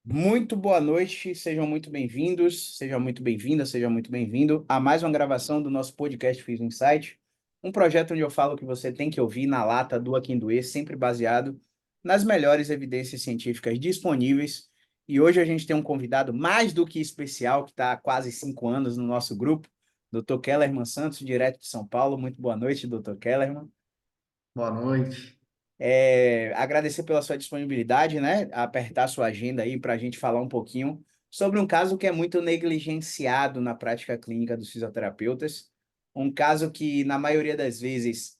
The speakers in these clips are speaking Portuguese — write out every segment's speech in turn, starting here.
Muito boa noite, sejam muito bem-vindos, seja muito bem-vinda, seja muito bem-vindo a mais uma gravação do nosso podcast Fiz um Insight, um projeto onde eu falo que você tem que ouvir na lata do Aqui do E, sempre baseado nas melhores evidências científicas disponíveis. E hoje a gente tem um convidado mais do que especial, que está há quase 5 anos no nosso grupo, Dr. Kellerman Santos, direto de São Paulo. Muito boa noite, Dr. Kellerman. Boa noite. Agradecer pela sua disponibilidade, né? Apertar sua agenda aí para a gente falar um pouquinho sobre um caso que é muito negligenciado na prática clínica dos fisioterapeutas. Um caso que, na maioria das vezes,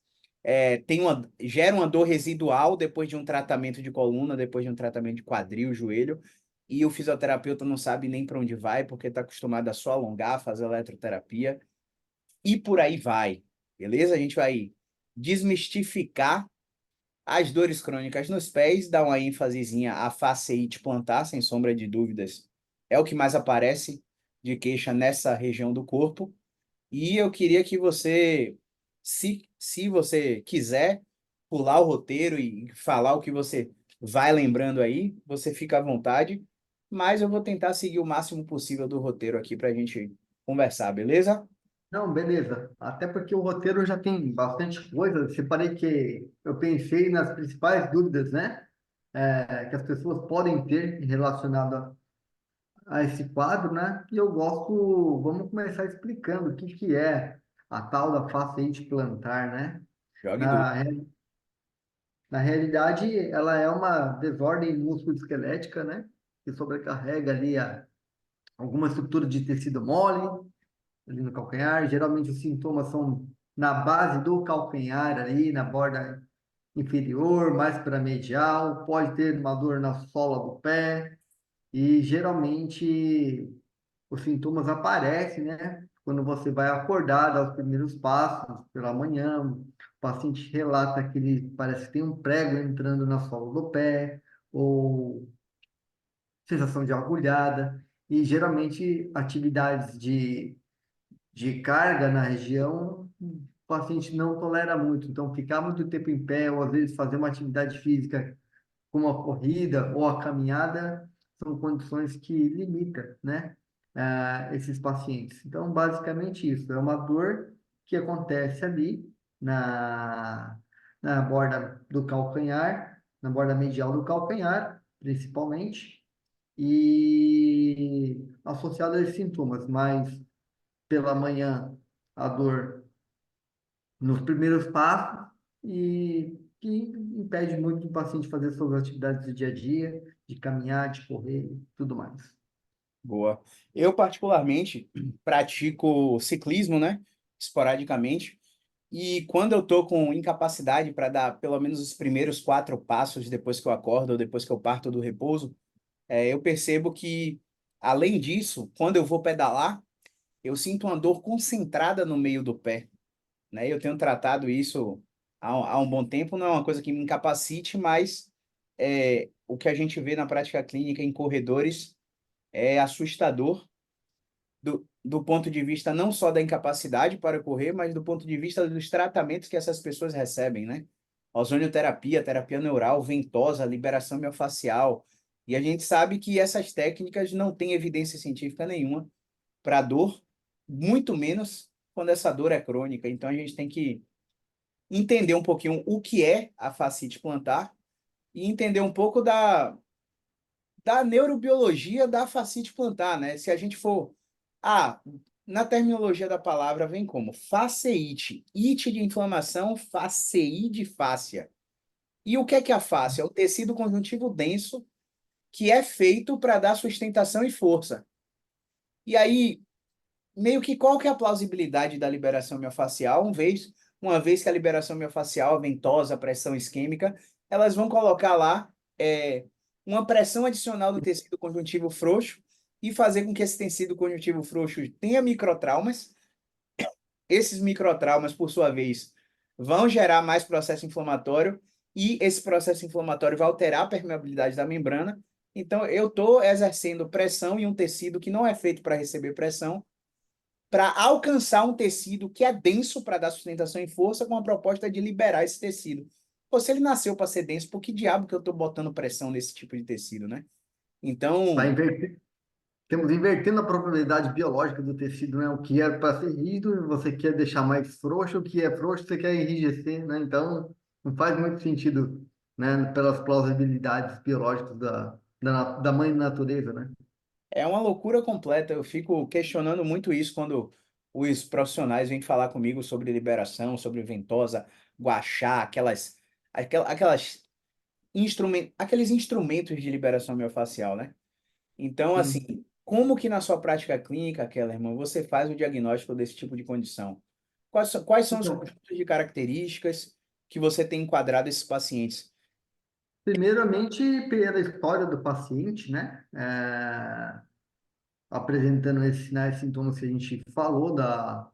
gera uma dor residual depois de um tratamento de coluna, depois de um tratamento de quadril, joelho, e o fisioterapeuta não sabe nem para onde vai, porque está acostumado a só alongar, fazer eletroterapia, e por aí vai. Beleza? A gente vai desmistificar as dores crônicas nos pés, dá uma ênfasezinha à fasciite plantar, sem sombra de dúvidas. É o que mais aparece de queixa nessa região do corpo. E eu queria que você, se você quiser pular o roteiro e falar o que você vai lembrando aí, você fica à vontade. Mas eu vou tentar seguir o máximo possível do roteiro aqui para a gente conversar, beleza? Não, beleza. Até porque o roteiro já tem bastante coisa. Separei que eu pensei nas principais dúvidas, né? Que as pessoas podem ter relacionado a esse quadro, né? E eu gosto, vamos começar explicando o que que é a tal da fasciite plantar, né? Jogue duro. Na, re- Na realidade, ela é uma desordem musculoesquelética, né? Que sobrecarrega ali alguma estrutura de tecido mole ali no calcanhar. Geralmente os sintomas são na base do calcanhar ali, na borda inferior, mais para medial, pode ter uma dor na sola do pé e geralmente os sintomas aparecem, né? Quando você vai acordar, dar os primeiros passos pela manhã, o paciente relata que ele parece que tem um prego entrando na sola do pé, ou sensação de agulhada, e geralmente atividades de carga na região, o paciente não tolera muito. Então, ficar muito tempo em pé, ou às vezes fazer uma atividade física, como a corrida ou a caminhada, são condições que limitam, né, esses pacientes. Então, basicamente isso, é uma dor que acontece ali na borda do calcanhar, na borda medial do calcanhar, principalmente, e associada a esses sintomas, mas pela manhã a dor nos primeiros passos e que impede muito o paciente fazer suas atividades do dia a dia, de caminhar, de correr e tudo mais. Boa. Eu, particularmente, pratico ciclismo, né? Esporadicamente. E quando eu tô com incapacidade para dar pelo menos os primeiros 4 passos depois que eu acordo ou depois que eu parto do repouso, eu percebo que, além disso, quando eu vou pedalar, eu sinto uma dor concentrada no meio do pé, né? Eu tenho tratado isso há um bom tempo, não é uma coisa que me incapacite, mas o que a gente vê na prática clínica em corredores é assustador do ponto de vista não só da incapacidade para correr, mas do ponto de vista dos tratamentos que essas pessoas recebem, né? Ozonioterapia, terapia neural, ventosa, liberação miofascial. E a gente sabe que essas técnicas não têm evidência científica nenhuma para dor, muito menos quando essa dor é crônica. Então a gente tem que entender um pouquinho o que é a fascite plantar e entender um pouco da neurobiologia da fascite plantar, né? Se a gente for. Ah, na terminologia da palavra vem como faceite, ite de inflamação, facei de fáscia. E o que é a fáscia? É o tecido conjuntivo denso que é feito para dar sustentação e força. E aí, meio que qual que é a plausibilidade da liberação miofascial? Uma vez que a liberação miofascial, a ventosa, a pressão isquêmica, elas vão colocar lá uma pressão adicional do tecido conjuntivo frouxo e fazer com que esse tecido conjuntivo frouxo tenha microtraumas. Esses microtraumas, por sua vez, vão gerar mais processo inflamatório e esse processo inflamatório vai alterar a permeabilidade da membrana. Então, eu estou exercendo pressão em um tecido que não é feito para receber pressão, para alcançar um tecido que é denso para dar sustentação e força, com a proposta de liberar esse tecido. Pô, se ele nasceu para ser denso, por que diabo que eu estou botando pressão nesse tipo de tecido, né? Vai Então, inverter, temos invertendo a propriedade biológica do tecido, né? O que é para ser rígido, você quer deixar mais frouxo, o que é frouxo, você quer enrijecer, né? Então, não faz muito sentido, né? Pelas plausibilidades biológicas da mãe natureza, né? é uma loucura completa. Eu fico questionando muito isso quando os profissionais vêm falar comigo sobre liberação, sobre ventosa, guachá, aqueles instrumentos de liberação miofascial, né? Então, Sim. assim, como que na sua prática clínica, Kellerman, você faz o diagnóstico desse tipo de condição? Quais são os Então, conjuntos de características que você tem enquadrado esses pacientes? primeiramente, pela história do paciente, né? Apresentando esses sinais e sintomas que a gente falou da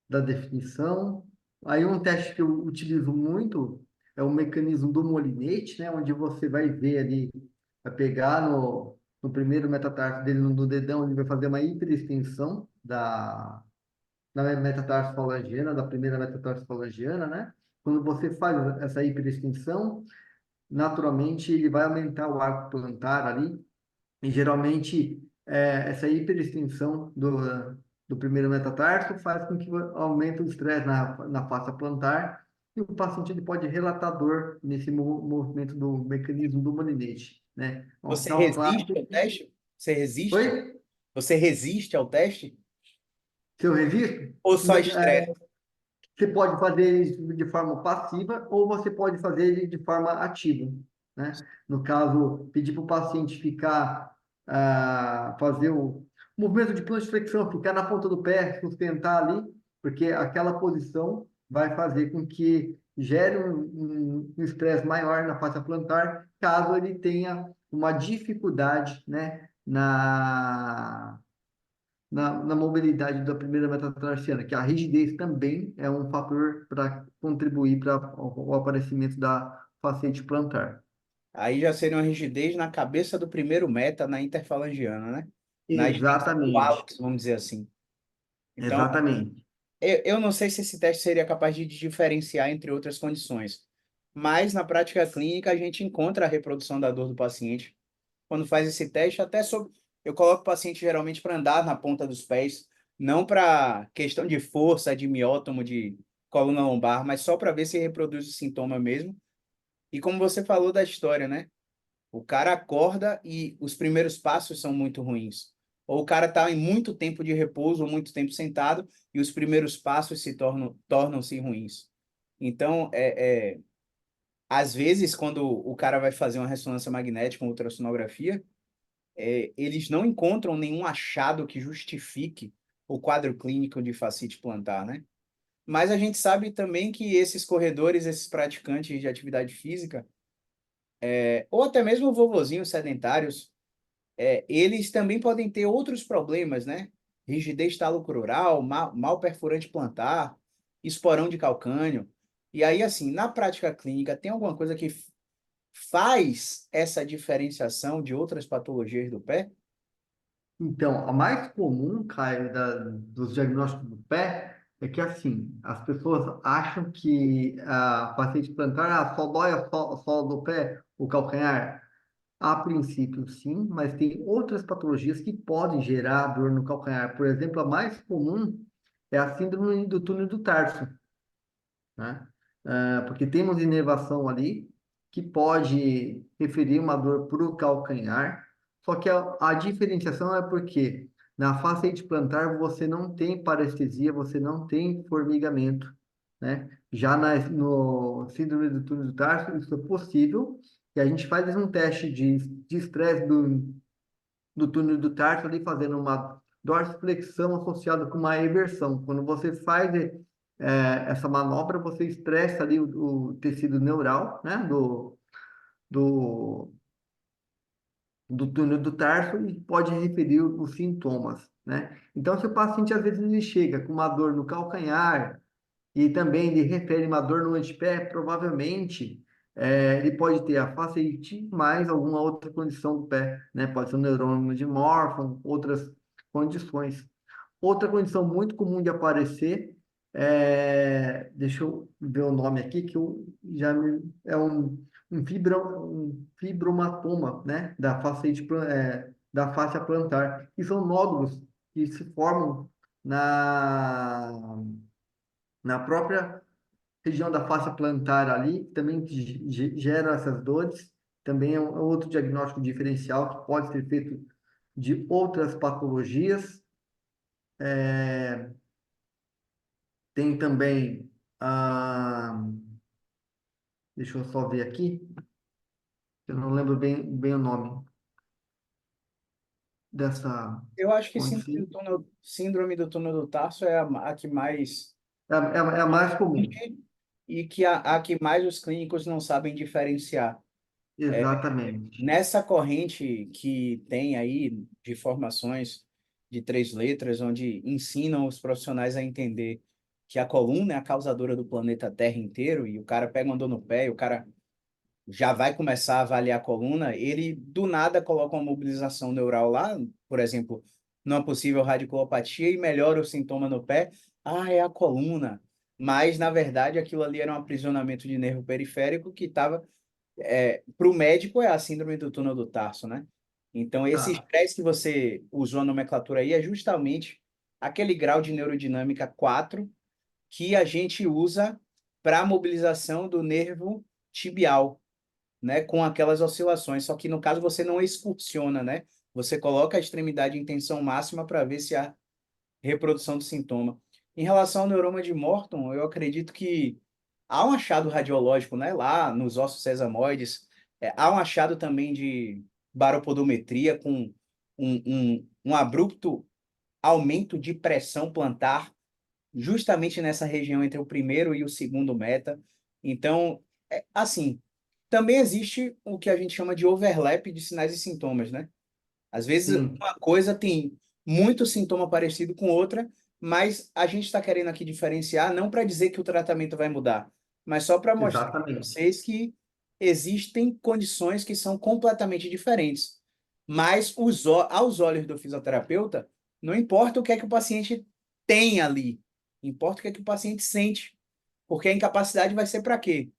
definição. Aí um teste que eu utilizo muito é o mecanismo do molinete, né? Onde você vai ver ali, vai pegar no primeiro metatarso dele, no dedão, ele vai fazer uma hiperextensão da metatarsofalangiana, da primeira metatarsofalangiana, né? Quando você faz essa hiperextensão, naturalmente ele vai aumentar o arco plantar ali, e geralmente essa hiperextensão do primeiro metatarso faz com que aumente o estresse na face plantar, e o paciente ele pode relatar dor nesse movimento do mecanismo do molinete, né? Um Você sinal resiste clássico. ao teste? Você resiste? Oi? Você resiste ao teste? Se eu resisto? Ou só estresse? Você pode fazer ele de forma passiva ou você pode fazer ele de forma ativa, né? No caso, pedir para o paciente ficar, fazer o movimento de plantar-flexão, ficar na ponta do pé, sustentar ali, porque aquela posição vai fazer com que gere um estresse maior na face plantar, caso ele tenha uma dificuldade, né, na mobilidade da primeira metatarsiana, que a rigidez também é um fator para contribuir para o aparecimento da facete plantar. Aí já seria uma rigidez na cabeça do primeiro meta na interfalangiana, né? Na extensão do Exatamente, hálux, vamos dizer assim. Então, exatamente. eu não sei se esse teste seria capaz de diferenciar entre outras condições, mas na prática clínica a gente encontra a reprodução da dor do paciente. Quando faz esse teste, até sobre. Eu coloco o paciente geralmente para andar na ponta dos pés, não para questão de força, de miótomo, de coluna lombar, mas só para ver se reproduz o sintoma mesmo. E como você falou da história, né? O cara acorda e os primeiros passos são muito ruins. Ou o cara está em muito tempo de repouso, ou muito tempo sentado, e os primeiros passos tornam-se ruins. Então, às vezes, quando o cara vai fazer uma ressonância magnética, uma ultrassonografia, eles não encontram nenhum achado que justifique o quadro clínico de fascite plantar, né? Mas a gente sabe também que esses corredores, esses praticantes de atividade física, ou até mesmo vovozinhos sedentários, eles também podem ter outros problemas, né? Rigidez talocrural, mal perfurante plantar, esporão de calcânio. E aí, assim, na prática clínica, tem alguma coisa que faz essa diferenciação de outras patologias do pé? Então, a mais comum, Caio, dos diagnósticos do pé é que, assim, as pessoas acham que a paciente plantar só dói a sola do pé, o calcanhar. A princípio, sim, mas tem outras patologias que podem gerar dor no calcanhar. Por exemplo, a mais comum é a síndrome do túnel do tarso, né? Porque temos inervação ali que pode referir uma dor para o calcanhar, só que a diferenciação é porque na face plantar você não tem parestesia, você não tem formigamento, né? Já no síndrome do túnel do tarso, isso é possível, e a gente faz um teste de estresse do túnel do tarso ali, fazendo uma dorsiflexão associada com uma eversão. Quando você faz essa manobra, você estressa ali o tecido neural, né, do, do túnel do tarso e pode referir os sintomas, né? Então, se o paciente, às vezes, ele chega com uma dor no calcanhar, e também ele refere uma dor no antepé, provavelmente ele pode ter a fasciite mais alguma outra condição do pé, né? Pode ser um neurônio de Morphan, outras condições. Outra condição muito comum de aparecer, deixa eu ver o nome aqui, que eu já é um um fibromatoma, né, da fáscia plantar, que são nódulos que se formam na, na própria região da fáscia plantar ali, que também gera essas dores. Também é um outro diagnóstico diferencial que pode ser feito de outras patologias. Tem também, deixa eu só ver aqui, eu não lembro bem o nome dessa Eu acho que condição. síndrome do túnel do Tarso é a que mais É a mais comum. e que a que mais os clínicos não sabem diferenciar. Exatamente. Nessa corrente que tem aí de formações de três letras, onde ensinam os profissionais a entender que a coluna é a causadora do planeta Terra inteiro, e o cara pega uma dor no pé, e o cara já vai começar a avaliar a coluna, ele do nada coloca uma mobilização neural lá, por exemplo, numa possível radiculopatia, e melhora o sintoma no pé. Ah, é a coluna. Mas, na verdade, aquilo ali era um aprisionamento de nervo periférico que estava para o médico é a síndrome do túnel do Tarso, né? Então, esse Tá. estresse que você usou a nomenclatura aí é justamente aquele grau de neurodinâmica 4 que a gente usa para a mobilização do nervo tibial, né? Com aquelas oscilações. Só que no caso você não excursiona, né? Você coloca a extremidade em tensão máxima para ver se há reprodução do sintoma. Em relação ao neuroma de Morton, eu acredito que há um achado radiológico, né, lá nos ossos sesamoides, há um achado também de baropodometria com um abrupto aumento de pressão plantar, justamente nessa região entre o primeiro e o segundo meta. Então, assim, também existe o que a gente chama de overlap de sinais e sintomas, né? Às vezes Sim, uma coisa tem muito sintoma parecido com outra, mas a gente está querendo aqui diferenciar, não para dizer que o tratamento vai mudar, mas só para mostrar para exatamente. vocês que existem condições que são completamente diferentes. Mas aos olhos do fisioterapeuta, não importa o que é que o paciente tem ali, importa o que é que o paciente sente, porque a incapacidade vai ser para quê?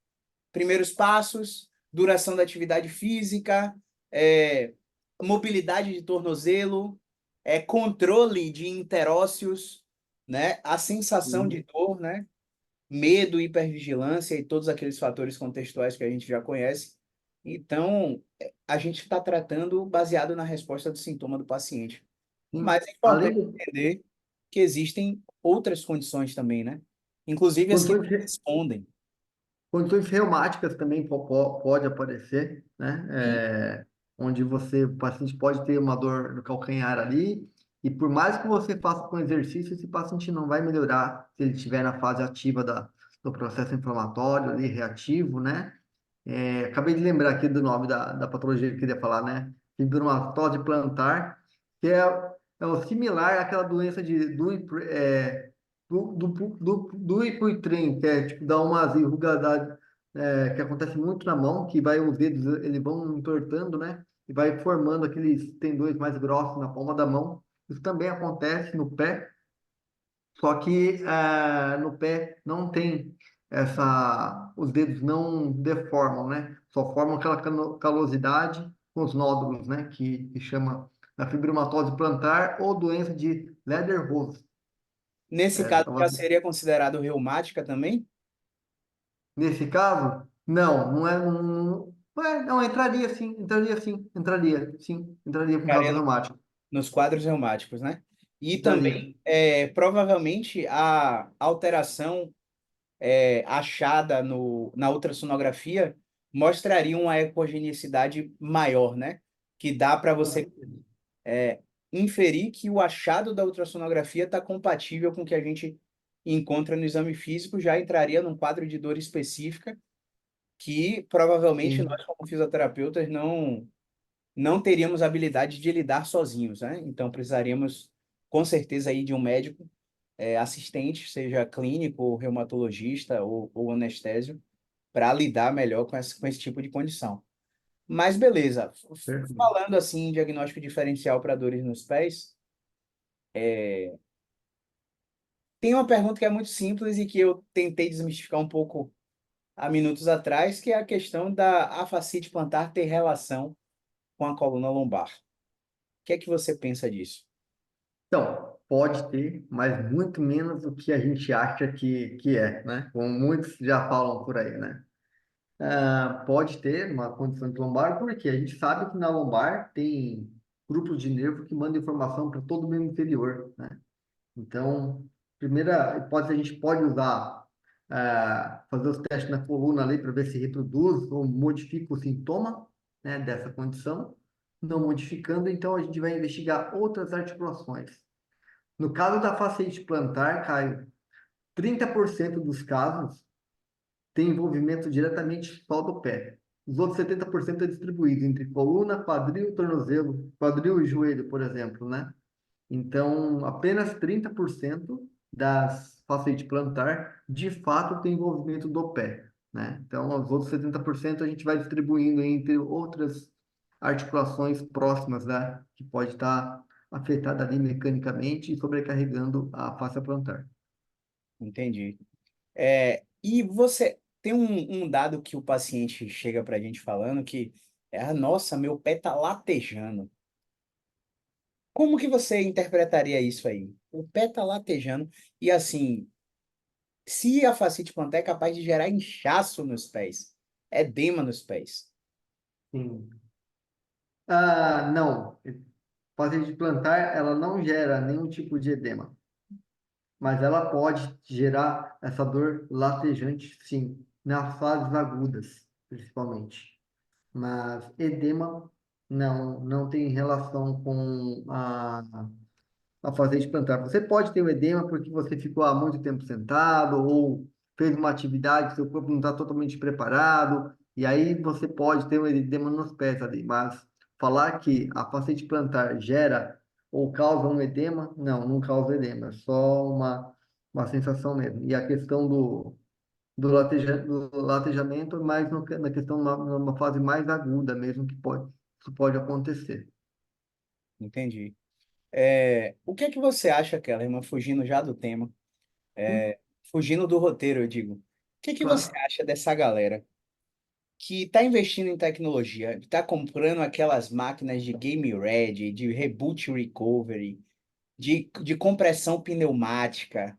Primeiros passos, duração da atividade física, é, mobilidade de tornozelo, controle de interósseos, né? A sensação de Sim. dor, né? Medo, hipervigilância e todos aqueles fatores contextuais que a gente já conhece. Então, a gente está tratando baseado na resposta do sintoma do paciente. Sim. Mas é Além importante de entender que existem outras condições também, né? Inclusive as que não condições, respondem. condições reumáticas também pode aparecer, né? Onde o paciente pode ter uma dor no calcanhar ali, e por mais que você faça com exercício, esse paciente não vai melhorar se ele estiver na fase ativa do processo inflamatório ali, reativo, né? Acabei de lembrar aqui do nome da patologia que eu queria falar, né? Fibromatose plantar, que é o similar àquela doença do Dupuytren, que é tipo, dá umas enrugadas, que acontece muito na mão, que vai os dedos, eles vão entortando, né? E vai formando aqueles tendões mais grossos na palma da mão. Isso também acontece no pé, só que no pé não tem os dedos não deformam, né? Só formam aquela calosidade com os nódulos, né? Que chama da fibromatose plantar ou doença de Ledder-Rose. Nesse É, caso, tava- já seria considerado reumática também? Nesse caso, não, não é, não, entraria sim, entraria com causa Ficaria reumática, nos quadros reumáticos, né? E entraria. também, provavelmente, a alteração achada na ultrassonografia mostraria uma ecogenicidade maior, né? Que dá para Com você certeza. inferir que o achado da ultrassonografia está compatível com o que a gente encontra no exame físico, já entraria num quadro de dor específica que provavelmente Sim, nós, como fisioterapeutas, não teríamos habilidade de lidar sozinhos, né? Então precisaríamos, com certeza, aí de um médico assistente, seja clínico, reumatologista ou anestésio, para lidar melhor com esse tipo de condição. Mas beleza, perfeito. falando assim em diagnóstico diferencial para dores nos pés, tem uma pergunta que é muito simples e que eu tentei desmistificar um pouco há minutos atrás, que é a questão da afacite plantar ter relação com a coluna lombar. O que é que você pensa disso? Então, pode ter, mas muito menos do que a gente acha que é, né? Como muitos já falam por aí, né? Pode ter uma condição de lombar, porque a gente sabe que na lombar tem grupos de nervo que mandam informação para todo o membro inferior, né? Então, primeira hipótese, a gente pode usar, fazer os testes na coluna ali para ver se reproduz ou modifica o sintoma, né, dessa condição. Não modificando, então a gente vai investigar outras articulações. No caso da fasciite plantar, Caio, 30% dos casos tem envolvimento diretamente só do pé. Os outros 70% é distribuído entre coluna, quadril, tornozelo, quadril e joelho, por exemplo, né? Então, apenas 30% das fasciite plantar, de fato, tem envolvimento do pé, né? Então, os outros 70% a gente vai distribuindo entre outras articulações próximas, né? Que pode estar afetada ali mecanicamente e sobrecarregando a face plantar. Entendi. E você tem um dado que o paciente chega para a gente falando que nossa, meu pé tá latejando. Como que você interpretaria isso aí? O pé tá latejando e assim, se a fascite plantar é capaz de gerar inchaço nos pés, edema nos pés. Sim. Não. Fasciite plantar, ela não gera nenhum tipo de edema, mas ela pode gerar essa dor latejante, sim, nas fases agudas, principalmente. Mas edema não tem relação com a fazer de plantar. Você pode ter o edema porque você ficou há muito tempo sentado ou fez uma atividade que seu corpo não está totalmente preparado, e aí você pode ter um edema nos pés ali. Mas falar que a facete plantar gera ou causa um edema, não causa edema, é só uma sensação mesmo. E a questão do latejamento é mais na questão, numa fase mais aguda mesmo, isso pode acontecer. Entendi. O que é que você acha, Kellerman, fugindo já do tema, fugindo do roteiro, eu digo. O que é que você Claro. acha dessa galera que está investindo em tecnologia, está comprando aquelas máquinas de game ready, de reboot recovery, de compressão pneumática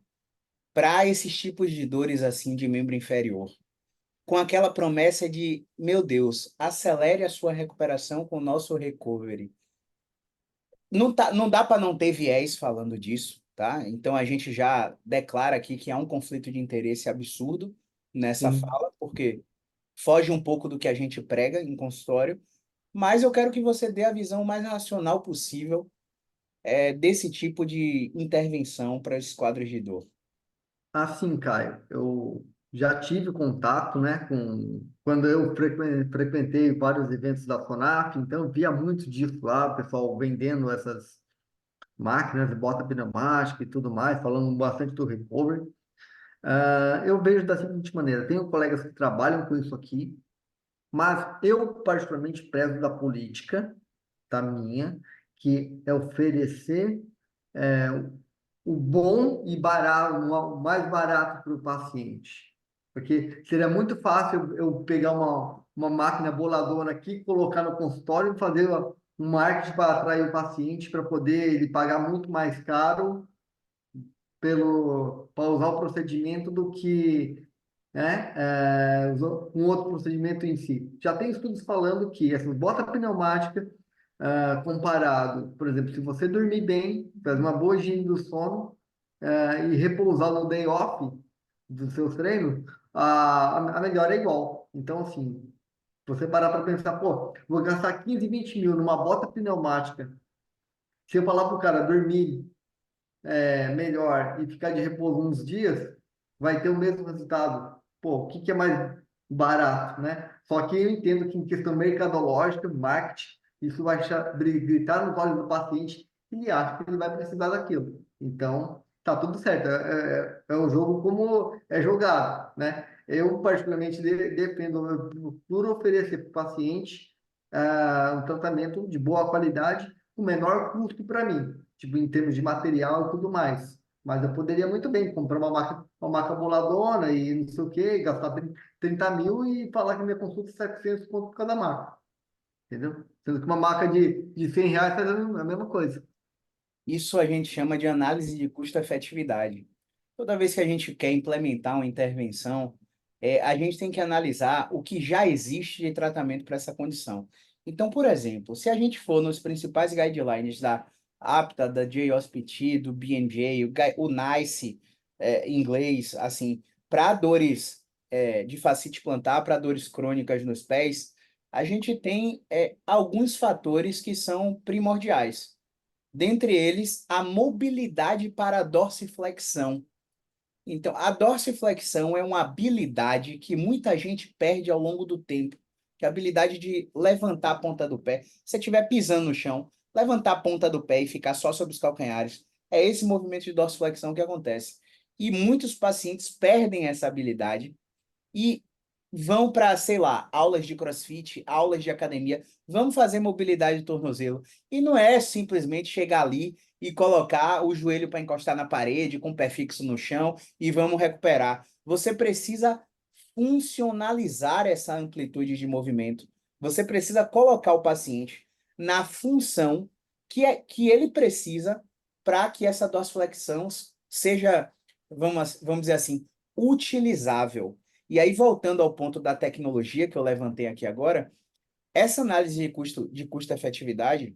para esses tipos de dores assim de membro inferior, com aquela promessa de, meu Deus, acelere a sua recuperação com o nosso recovery. Não dá para não ter viés falando disso, tá? Então a gente já declara aqui que há um conflito de interesse absurdo nessa Sim. fala, porque foge um pouco do que a gente prega em consultório, mas eu quero que você dê a visão mais racional possível desse tipo de intervenção para esses quadros de dor. Assim, Caio, eu já tive contato, né, quando eu frequentei vários eventos da FONAP, então eu via muito disso lá, o pessoal vendendo essas máquinas, bota pneumática e tudo mais, falando bastante do recovery. Eu vejo da seguinte maneira, tenho colegas que trabalham com isso aqui, mas eu particularmente prezo da política, da minha, que é oferecer é, o bom e barato, o mais barato para o paciente. Porque seria muito fácil eu pegar uma máquina boladora aqui, colocar no consultório e fazer um marketing para atrair o paciente para poder ele pagar muito mais caro para usar o procedimento do que, né, um outro procedimento em si. Já tem estudos falando que essa bota pneumática, comparado, por exemplo, se você dormir bem, fazer uma boa higiene do sono, e repousar no day off dos seus treinos, a melhora é igual. Então, assim, se você parar para pensar, pô, vou gastar 15, 20 mil numa bota pneumática, se eu falar para o cara dormir melhor e ficar de repouso uns dias, vai ter o mesmo resultado. Pô, o que que é mais barato, né? Só que eu entendo que em questão mercadológica, marketing, isso vai gritar nos olhos do paciente e ele acha que ele vai precisar daquilo. Então, tá tudo certo. É o jogo como é jogado, né? Eu, particularmente, defendo, eu procuro oferecer para o paciente um tratamento de boa qualidade, com menor custo para mim, tipo, em termos de material e tudo mais. Mas eu poderia muito bem comprar uma maca boladona e não sei o quê, gastar 30 mil e falar que minha consulta é 700 pontos por cada maca, entendeu? Sendo que uma maca de 100 reais faz a mesma coisa. Isso a gente chama de análise de custo-efetividade. Toda vez que a gente quer implementar uma intervenção, a gente tem que analisar o que já existe de tratamento para essa condição. Então, por exemplo, se a gente for nos principais guidelines da APTA, da JOSPT, do BNJ, o NICE, em inglês, assim, para dores de fascite plantar, para dores crônicas nos pés, a gente tem alguns fatores que são primordiais. Dentre eles, a mobilidade para a dorsiflexão. Então, a dorsiflexão é uma habilidade que muita gente perde ao longo do tempo, que é a habilidade de levantar a ponta do pé. Se você estiver pisando no chão, levantar a ponta do pé e ficar só sobre os calcanhares. É esse movimento de dorsiflexão que acontece. E muitos pacientes perdem essa habilidade e vão para, sei lá, aulas de CrossFit, aulas de academia, vamos fazer mobilidade de tornozelo. E não é simplesmente chegar ali e colocar o joelho para encostar na parede, com o pé fixo no chão e vamos recuperar. Você precisa funcionalizar essa amplitude de movimento. Você precisa colocar o paciente na função que ele precisa para que essa dorsiflexão seja, vamos dizer assim, utilizável. E aí, voltando ao ponto da tecnologia que eu levantei aqui agora, essa análise de custo-efetividade,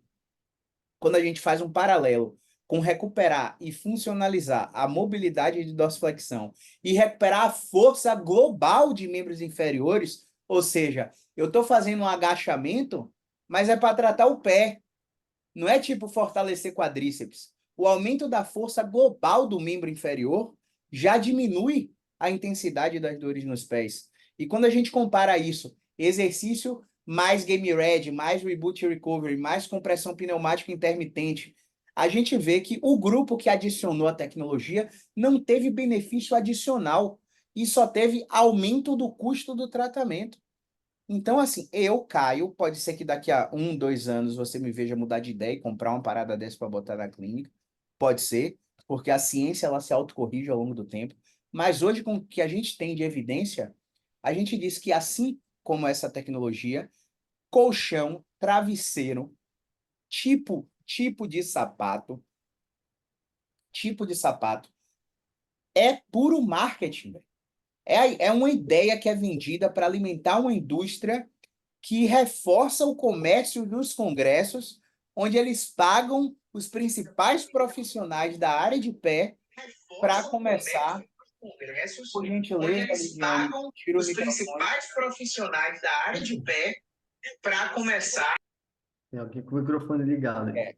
quando a gente faz um paralelo com recuperar e funcionalizar a mobilidade de dorsiflexão e recuperar a força global de membros inferiores, ou seja, eu estou fazendo um agachamento, mas é para tratar o pé, não é tipo fortalecer quadríceps. O aumento da força global do membro inferior já diminui a intensidade das dores nos pés. E quando a gente compara isso, exercício mais game ready, mais reboot recovery, mais compressão pneumática intermitente, a gente vê que o grupo que adicionou a tecnologia não teve benefício adicional e só teve aumento do custo do tratamento. Então, assim, eu, Caio, pode ser que daqui a 1, 2 anos você me veja mudar de ideia e comprar uma parada dessa para botar na clínica. Pode ser, porque a ciência ela se autocorrige ao longo do tempo. Mas hoje, com o que a gente tem de evidência, a gente diz que assim como essa tecnologia, colchão, travesseiro, tipo de sapato, é puro marketing, velho. É uma ideia que é vendida para alimentar uma indústria que reforça o comércio dos congressos, onde eles pagam os principais profissionais da área de pé para começar. Por Onde gentileza, eles Lidiane, pagam tira o os microfone. principais profissionais da área de pé para começar. Tem alguém com o microfone ligado aí. É,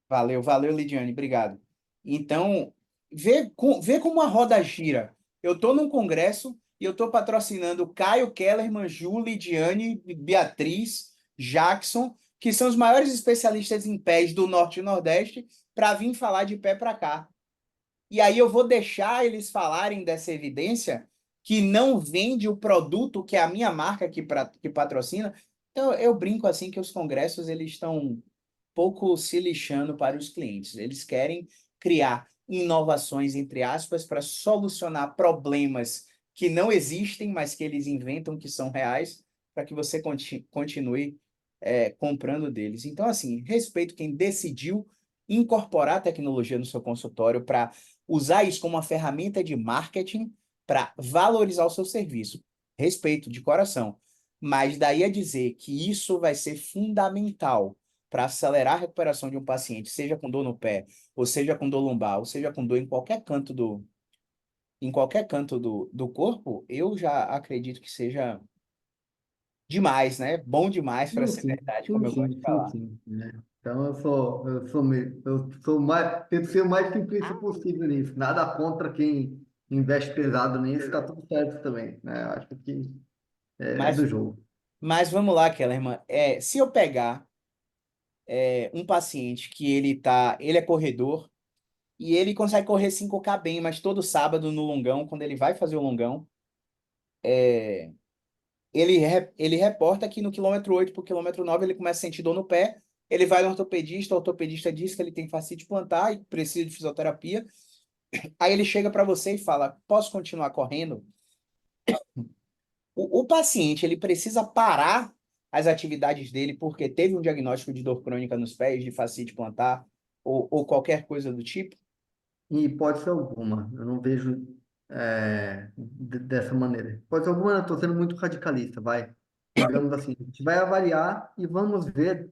valeu, valeu, Lidiane, obrigado. Então, vê como a roda gira. Eu estou num congresso e eu estou patrocinando Caio Kellerman, Ju, Lidiane, Beatriz, Jackson, que são os maiores especialistas em pés do Norte e Nordeste, para vir falar de pé para cá. E aí eu vou deixar eles falarem dessa evidência que não vende o produto que é a minha marca que patrocina. Então eu brinco assim que os congressos eles estão pouco se lixando para os clientes. Eles querem criar inovações, entre aspas, para solucionar problemas que não existem, mas que eles inventam que são reais, para que você continue comprando deles. Então, assim, respeito quem decidiu incorporar a tecnologia no seu consultório para usar isso como uma ferramenta de marketing para valorizar o seu serviço. Respeito de coração. Mas daí a dizer que isso vai ser fundamental para acelerar a recuperação de um paciente, seja com dor no pé, ou seja com dor lombar, ou seja com dor em qualquer canto do corpo, eu já acredito que seja demais, né? Bom demais para Sim, ser sim, verdade, como sim, eu gosto de sim, sim, falar. sim, né? Então eu sou mais, tento ser o mais simplista possível nisso. Nada contra quem investe pesado nisso, está tudo certo também, né? Eu acho que é do Mas, jogo. mas vamos lá, Kellerman. Se eu pegar um paciente que ele é corredor e ele consegue correr 5K bem, mas todo sábado no longão, quando ele vai fazer o longão, ele reporta que no quilômetro 8 para o quilômetro 9 ele começa a sentir dor no pé, Ele vai no ortopedista, o ortopedista diz que ele tem fascite plantar e precisa de fisioterapia. Aí ele chega para você e fala: posso continuar correndo? O paciente ele precisa parar as atividades dele porque teve um diagnóstico de dor crônica nos pés, de fascite plantar ou qualquer coisa do tipo. Em hipótese alguma, eu não vejo dessa maneira. Hipótese alguma, eu estou sendo muito radicalista, vai. Digamos assim, a gente vai avaliar e vamos ver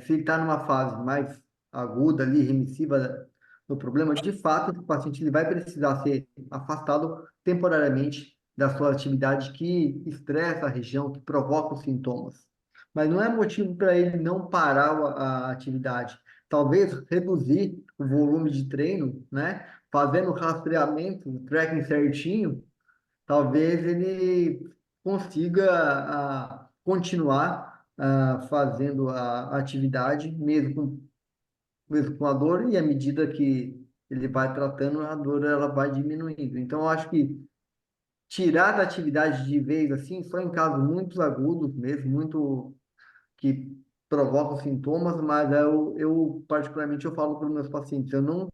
se ele está numa fase mais aguda ali, remissiva do problema. De fato, o paciente ele vai precisar ser afastado temporariamente da sua atividade que estressa a região, que provoca os sintomas. Mas não é motivo para ele não parar a atividade. Talvez reduzir o volume de treino, né? Fazendo o rastreamento, o tracking certinho, talvez ele consiga continuar fazendo a atividade mesmo com a dor, e à medida que ele vai tratando, a dor ela vai diminuindo. Então, eu acho que tirar da atividade de vez, assim, só em casos muito agudos mesmo, muito que provocam sintomas, mas eu particularmente, eu falo para os meus pacientes, eu não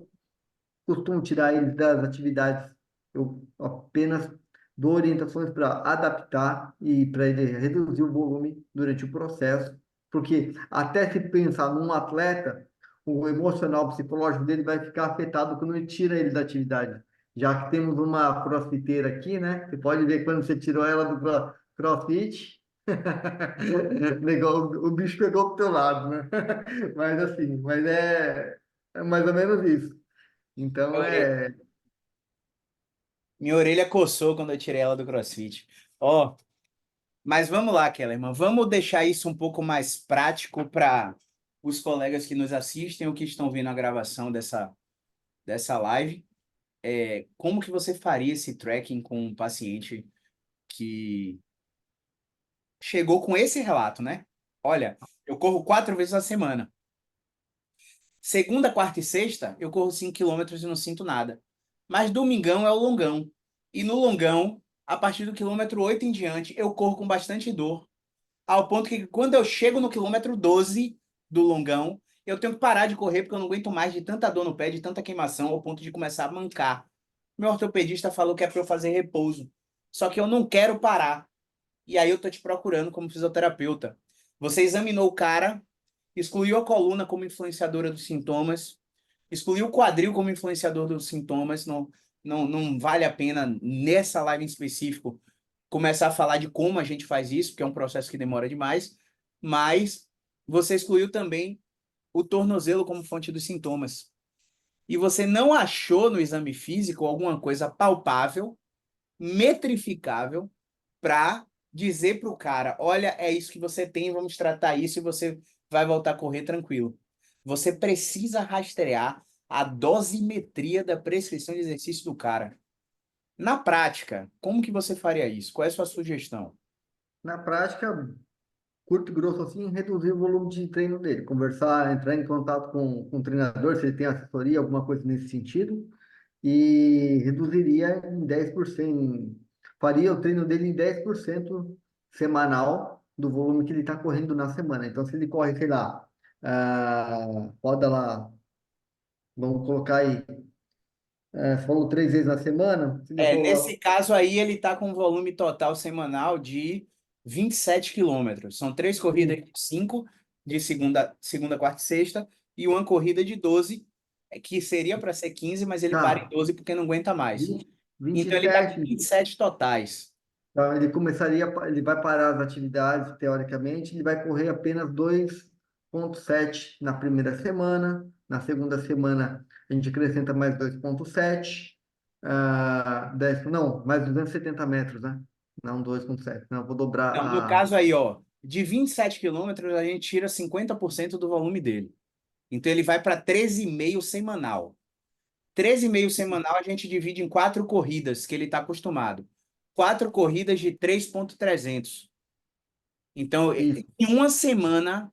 costumo tirar eles das atividades, eu apenas dou orientações para adaptar e para ele reduzir o volume durante o processo, porque até se pensar num atleta, o emocional, o psicológico dele vai ficar afetado quando ele tira ele da atividade. Já que temos uma crossfiteira aqui, né? Você pode ver quando você tirou ela do crossfit, legal, o bicho pegou pro teu lado, né? Mas assim, é mais ou menos isso. Minha Então orelha, é. minha orelha coçou quando eu tirei ela do CrossFit. Ó, mas vamos lá, Kellerman, vamos deixar isso um pouco mais prático para os colegas que nos assistem ou que estão vendo a gravação dessa live. Como que você faria esse tracking com um paciente que chegou com esse relato, né? Olha, eu corro 4 vezes na semana. Segunda, quarta e sexta, eu corro 5 quilômetros e não sinto nada. Mas domingão é o longão. E no longão, a partir do quilômetro 8 em diante, eu corro com bastante dor. Ao ponto que quando eu chego no quilômetro 12 do longão, eu tenho que parar de correr porque eu não aguento mais de tanta dor no pé, de tanta queimação, ao ponto de começar a mancar. Meu ortopedista falou que é para eu fazer repouso. Só que eu não quero parar. E aí eu tô te procurando como fisioterapeuta. Você examinou o cara, excluiu a coluna como influenciadora dos sintomas, excluiu o quadril como influenciador dos sintomas. Não vale a pena, nessa live em específico, começar a falar de como a gente faz isso, porque é um processo que demora demais. Mas você excluiu também o tornozelo como fonte dos sintomas. E você não achou no exame físico alguma coisa palpável, metrificável, para dizer para o cara: olha, é isso que você tem, vamos tratar isso e você vai voltar a correr tranquilo. Você precisa rastrear a dosimetria da prescrição de exercício do cara. Na prática, como que você faria isso? Qual é a sua sugestão? Na prática, curto e grosso assim, reduzir o volume de treino dele. Conversar, entrar em contato com o treinador, se ele tem assessoria, alguma coisa nesse sentido, e reduziria em 10%. Faria o treino dele em 10% semanal do volume que ele está correndo na semana. Então, se ele corre, sei lá, roda lá, vamos colocar aí, você falou 3 vezes na semana, se ele Nesse for. caso aí, ele está com um volume total semanal de 27 quilômetros. São 3 corridas de 5, de segunda, quarta e sexta, e uma corrida de 12, que seria para ser 15, mas ele para em Tá, 12 porque não aguenta mais. 20, Então ele está com 27. 27 totais. Então, ele vai parar as atividades, teoricamente, ele vai correr apenas 2,7 na primeira semana, na segunda semana a gente acrescenta mais 2,7, 10, não, mais 270 metros, né? Não 2,7, não, vou dobrar Então, no a. caso aí, ó, de 27 quilômetros, a gente tira 50% do volume dele. Então ele vai para 13,5 semanal. 13,5 semanal a gente divide em 4 corridas, que ele está acostumado. 4 corridas de 3,300. Então, Isso, em uma semana,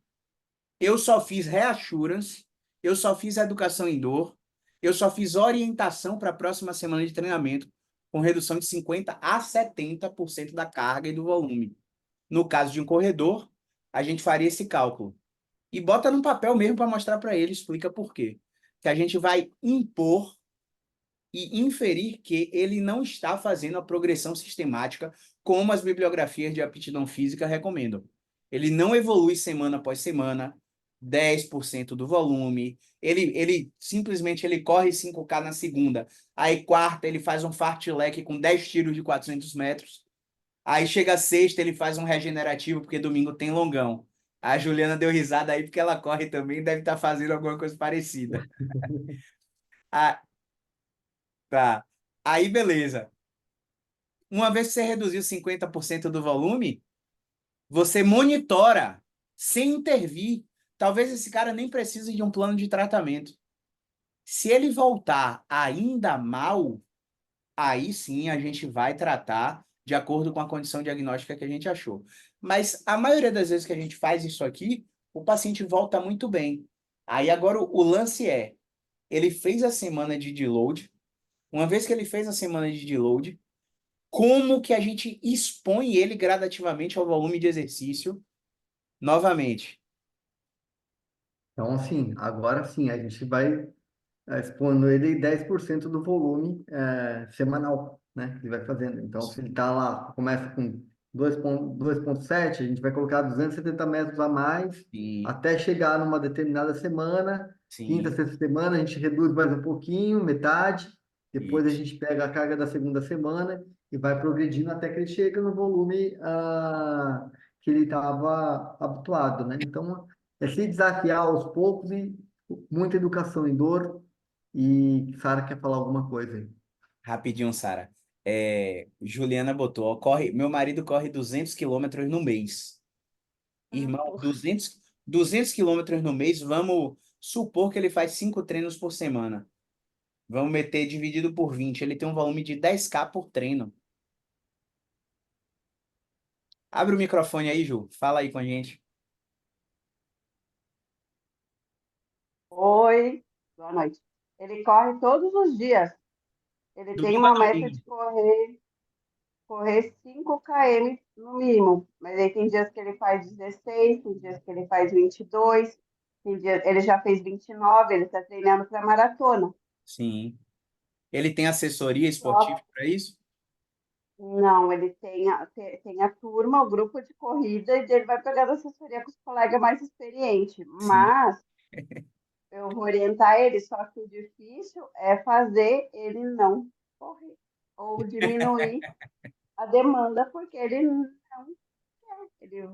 eu só fiz reassurance, eu só fiz educação em dor, eu só fiz orientação para a próxima semana de treinamento, com redução de 50 a 70% da carga e do volume. No caso de um corredor, a gente faria esse cálculo. e bota num papel mesmo para mostrar para ele, explica por quê. Que a gente vai impor e inferir que ele não está fazendo a progressão sistemática como as bibliografias de aptidão física recomendam. Ele não evolui semana após semana, 10% do volume, ele simplesmente ele corre 5K na segunda, aí quarta ele faz um fartlek com 10 tiros de 400 metros, aí chega a sexta ele faz um regenerativo porque domingo tem longão. A Juliana deu risada aí porque ela corre também, deve estar fazendo alguma coisa parecida. Ah, tá. Aí, beleza. Uma vez que você reduziu 50% do volume, você monitora sem intervir. Talvez esse cara nem precise de um plano de tratamento. Se ele voltar ainda mal, aí sim a gente vai tratar de acordo com a condição diagnóstica que a gente achou. Mas a maioria das vezes que a gente faz isso aqui, o paciente volta muito bem. Aí agora o lance é, ele fez a semana de deload. Uma vez que ele fez a semana de deload, como que a gente expõe ele gradativamente ao volume de exercício novamente? Então, assim, agora sim, a gente vai expondo ele 10% do volume semanal, né? Que ele vai fazendo. Então, se ele está lá, começa com 2,7, a gente vai colocar 270 metros a mais Sim, até chegar numa determinada semana. Quinta, sim, sexta semana, a gente reduz mais um pouquinho, metade. Depois a isso. gente pega a carga da segunda semana e vai progredindo até que ele chega no volume que ele estava habituado, né? Então, é se desafiar aos poucos e muita educação em dor. E Sara quer falar alguma coisa aí. Rapidinho, Sara. Juliana botou, ó, meu marido corre 200 quilômetros no mês. Ah, Irmão, porra. 200 quilômetros no mês, vamos supor que ele faz 5 treinos por semana. Vamos meter dividido por 20. Ele tem um volume de 10K por treino. Abre o microfone aí, Ju. Fala aí com a gente. Oi, boa noite. Ele corre todos os dias. Ele tem Domingo a uma meta domingo. de correr 5 km no mínimo. Mas aí tem dias que ele faz 16, tem dias que ele faz 22, tem dias, ele já fez 29, ele está treinando para maratona. Sim. Ele tem assessoria esportiva Só, para isso? não, ele tem a turma, o grupo de corrida, e ele vai pegando assessoria com os colegas mais experientes. Sim. Mas eu vou orientar ele, só que o difícil é fazer ele não correr ou diminuir a demanda, porque ele não quer.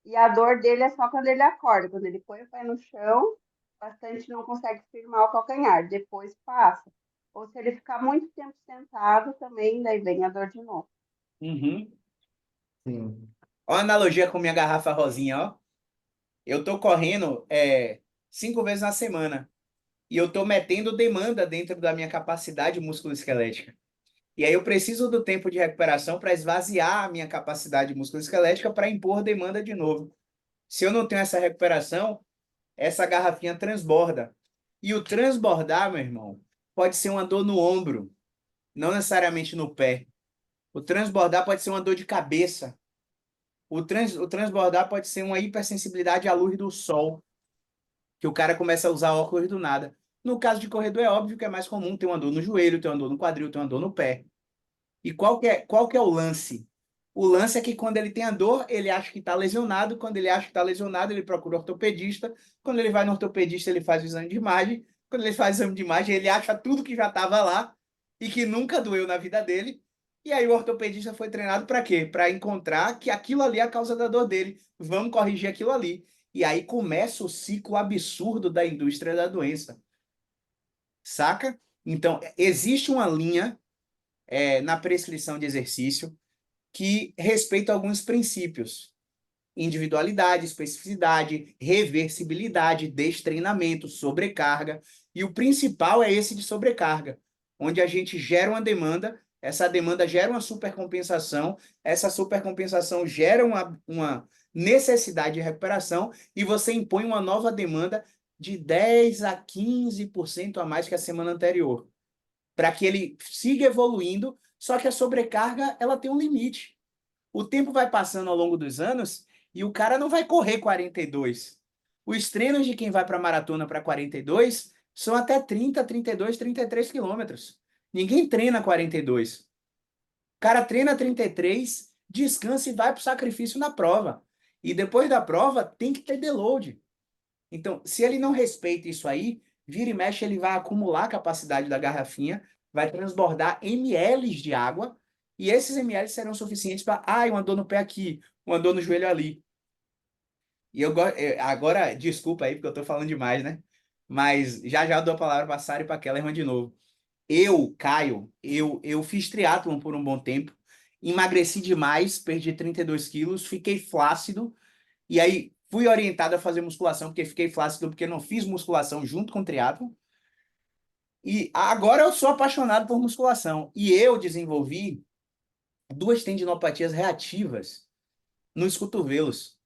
E a dor dele é só quando ele acorda, quando ele põe o pé no chão, bastante não consegue firmar o calcanhar, depois passa. Ou se ele ficar muito tempo sentado, também daí vem a dor de novo. Uhum. Sim. Ó a analogia com minha garrafa rosinha, ó. Eu tô correndo 5 vezes na semana e eu tô metendo demanda dentro da minha capacidade musculoesquelética. E aí eu preciso do tempo de recuperação para esvaziar a minha capacidade musculoesquelética para impor demanda de novo. Se eu não tenho essa recuperação, essa garrafinha transborda. E o transbordar, meu irmão, pode ser uma dor no ombro, não necessariamente no pé. O transbordar pode ser uma dor de cabeça. O transbordar pode ser uma hipersensibilidade à luz do sol, que o cara começa a usar óculos do nada. No caso de corredor, é óbvio que é mais comum ter uma dor no joelho, ter uma dor no quadril, ter uma dor no pé. E qual que é o lance? O lance é que quando ele tem a dor, ele acha que está lesionado. Quando ele acha que está lesionado, ele procura ortopedista. Quando ele vai no ortopedista, ele faz o exame de imagem. Quando ele faz o exame de imagem, ele acha tudo que já estava lá e que nunca doeu na vida dele. E aí o ortopedista foi treinado para quê? Para encontrar que aquilo ali é a causa da dor dele. Vamos corrigir aquilo ali. E aí começa o ciclo absurdo da indústria da doença. Saca? Então, existe uma linha na prescrição de exercício que respeita alguns princípios: individualidade, especificidade, reversibilidade, destreinamento, sobrecarga. E o principal é esse de sobrecarga, onde a gente gera uma demanda, essa demanda gera uma supercompensação, essa supercompensação gera uma necessidade de recuperação e você impõe uma nova demanda de 10 a 15% a mais que a semana anterior, para que ele siga evoluindo, só que a sobrecarga ela tem um limite. O tempo vai passando ao longo dos anos e o cara não vai correr 42. Os treinos de quem vai para maratona para 42 são até 30, 32, 33 quilômetros. Ninguém treina 42. O cara treina 33, descansa e vai para o sacrifício na prova. E depois da prova tem que ter deload. Então, se ele não respeita isso aí, vira e mexe, ele vai acumular a capacidade da garrafinha, vai transbordar ml de água, e esses ml serão suficientes para, uma dor no pé aqui, uma dor no joelho ali. E agora, desculpa aí, porque eu tô falando demais, né? Mas já já eu dou a palavra para a Sara e para a Kellerman de novo. Caio, eu fiz triatlon por um bom tempo, emagreci demais, perdi 32 quilos, fiquei flácido, e aí fui orientado a fazer musculação, porque fiquei flácido, porque não fiz musculação junto com o triatlon. E agora eu sou apaixonado por musculação. E eu desenvolvi duas tendinopatias reativas nos cotovelos.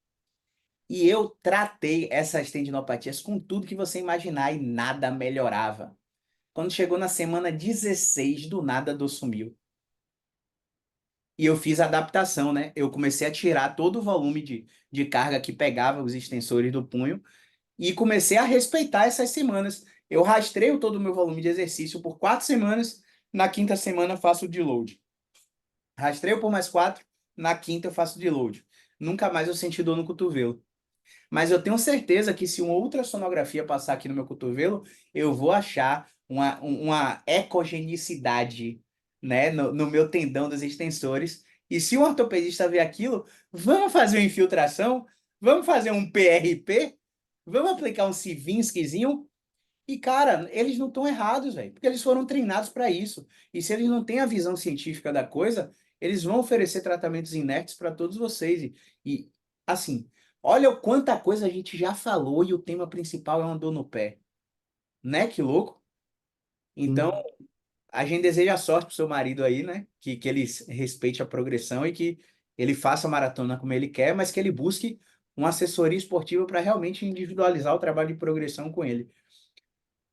E eu tratei essas tendinopatias com tudo que você imaginar e nada melhorava. Quando chegou na semana 16, do nada a dor sumiu. E eu fiz a adaptação, né? Eu comecei a tirar todo o volume de carga que pegava os extensores do punho e comecei a respeitar essas semanas. Eu rastreio todo o meu volume de exercício por 4 semanas. Na quinta semana faço o deload. Rastreio por mais 4. Na quinta eu faço deload. Nunca mais eu senti dor no cotovelo. Mas eu tenho certeza que se uma ultrassonografia passar aqui no meu cotovelo, eu vou achar uma ecogenicidade, né, no meu tendão dos extensores. E se um ortopedista ver aquilo, vamos fazer uma infiltração, vamos fazer um PRP, vamos aplicar um Civinskyzinho. E, cara, eles não estão errados, velho, porque eles foram treinados para isso. E se eles não têm a visão científica da coisa, eles vão oferecer tratamentos inertes para todos vocês. Assim, olha o quanta coisa a gente já falou e o tema principal é uma dor no pé. Né? Que louco. Então, Sim. a gente deseja sorte pro seu marido aí, né? Que ele respeite a progressão e que ele faça a maratona como ele quer, mas que ele busque uma assessoria esportiva para realmente individualizar o trabalho de progressão com ele.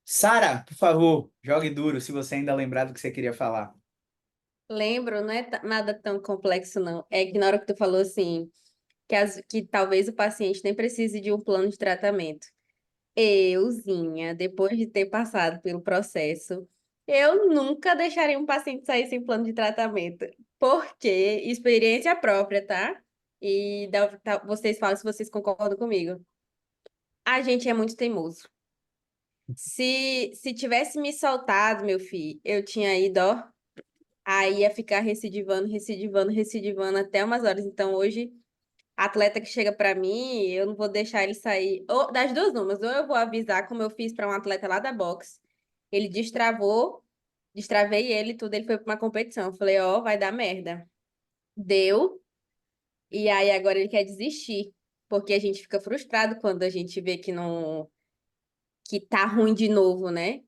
Sara, por favor, jogue duro se você ainda lembrar do que você queria falar. Lembro, não é nada tão complexo, não. É que na hora que tu falou assim, que talvez o paciente nem precise de um plano de tratamento. Euzinha, depois de ter passado pelo processo, eu nunca deixaria um paciente sair sem plano de tratamento. Porque, experiência própria, tá? E vocês falam se vocês concordam comigo. A gente é muito teimoso. Se tivesse me soltado, meu filho, eu tinha ido, ó, aí ia ficar recidivando, recidivando, recidivando até umas horas. Então, hoje, atleta que chega pra mim, eu não vou deixar ele sair. Ou, das duas numas, ou eu vou avisar, como eu fiz pra um atleta lá da boxe. Ele destravou, destravei ele, e tudo, ele foi pra uma competição. Eu falei, ó, vai dar merda. Deu, e aí agora ele quer desistir. Porque a gente fica frustrado quando a gente vê que não, que tá ruim de novo, né?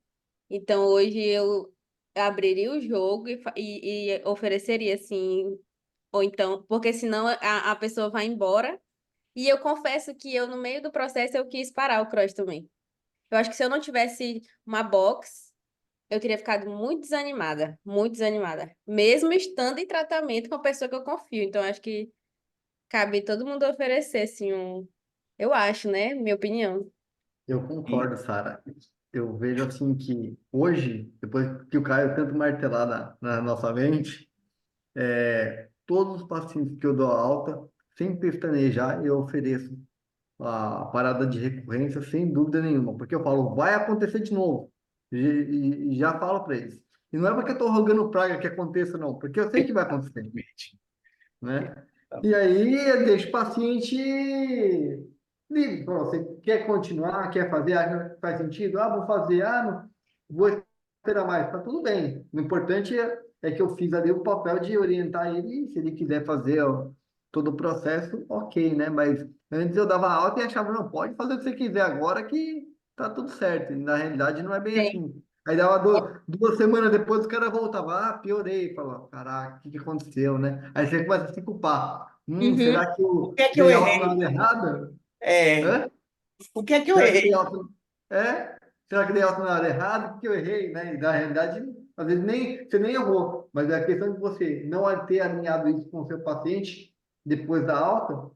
Então hoje eu abriria o jogo e ofereceria assim, ou então, porque senão a pessoa vai embora. E eu confesso que eu, no meio do processo, eu quis parar o cross também. Eu acho que se eu não tivesse uma box, eu teria ficado muito desanimada, muito desanimada. Mesmo estando em tratamento com a pessoa que eu confio. Então, acho que cabe todo mundo oferecer, assim, um. Eu acho, né? Minha opinião. Eu E, concordo, Sara. Eu vejo assim que hoje, depois que o Caio tanto martelar na nossa mente, todos os pacientes que eu dou alta, sem pestanejar, eu ofereço a parada de recorrência sem dúvida nenhuma, porque eu falo, vai acontecer de novo, e já falo para eles. E não é porque eu estou rogando praga que aconteça, não, porque eu sei que vai acontecer, exatamente. né? E aí eu deixo o paciente livre. Pô, você quer continuar, quer fazer, faz sentido? Ah, vou fazer, não, vou esperar mais. Tá tudo bem. O importante é que eu fiz ali o papel de orientar ele, e se ele quiser fazer ó, todo o processo, ok, né? Mas antes eu dava alta e achava, não, pode fazer o que você quiser agora que tá tudo certo. E na realidade não é bem Sim. assim. Aí dava 2 semanas depois o cara voltava, piorei, falava, caraca, o que que aconteceu, né? Aí você começa a se culpar. Uhum. Será que O eu que é que eu dei alta na errei? hora errada? É, Hã? o que é que eu Será que eu errei? dei alta? É? Será que eu dei alta na hora errada? O que eu errei, né? E na realidade, às vezes você nem errou, mas é a questão de você não ter alinhado isso com o seu paciente depois da alta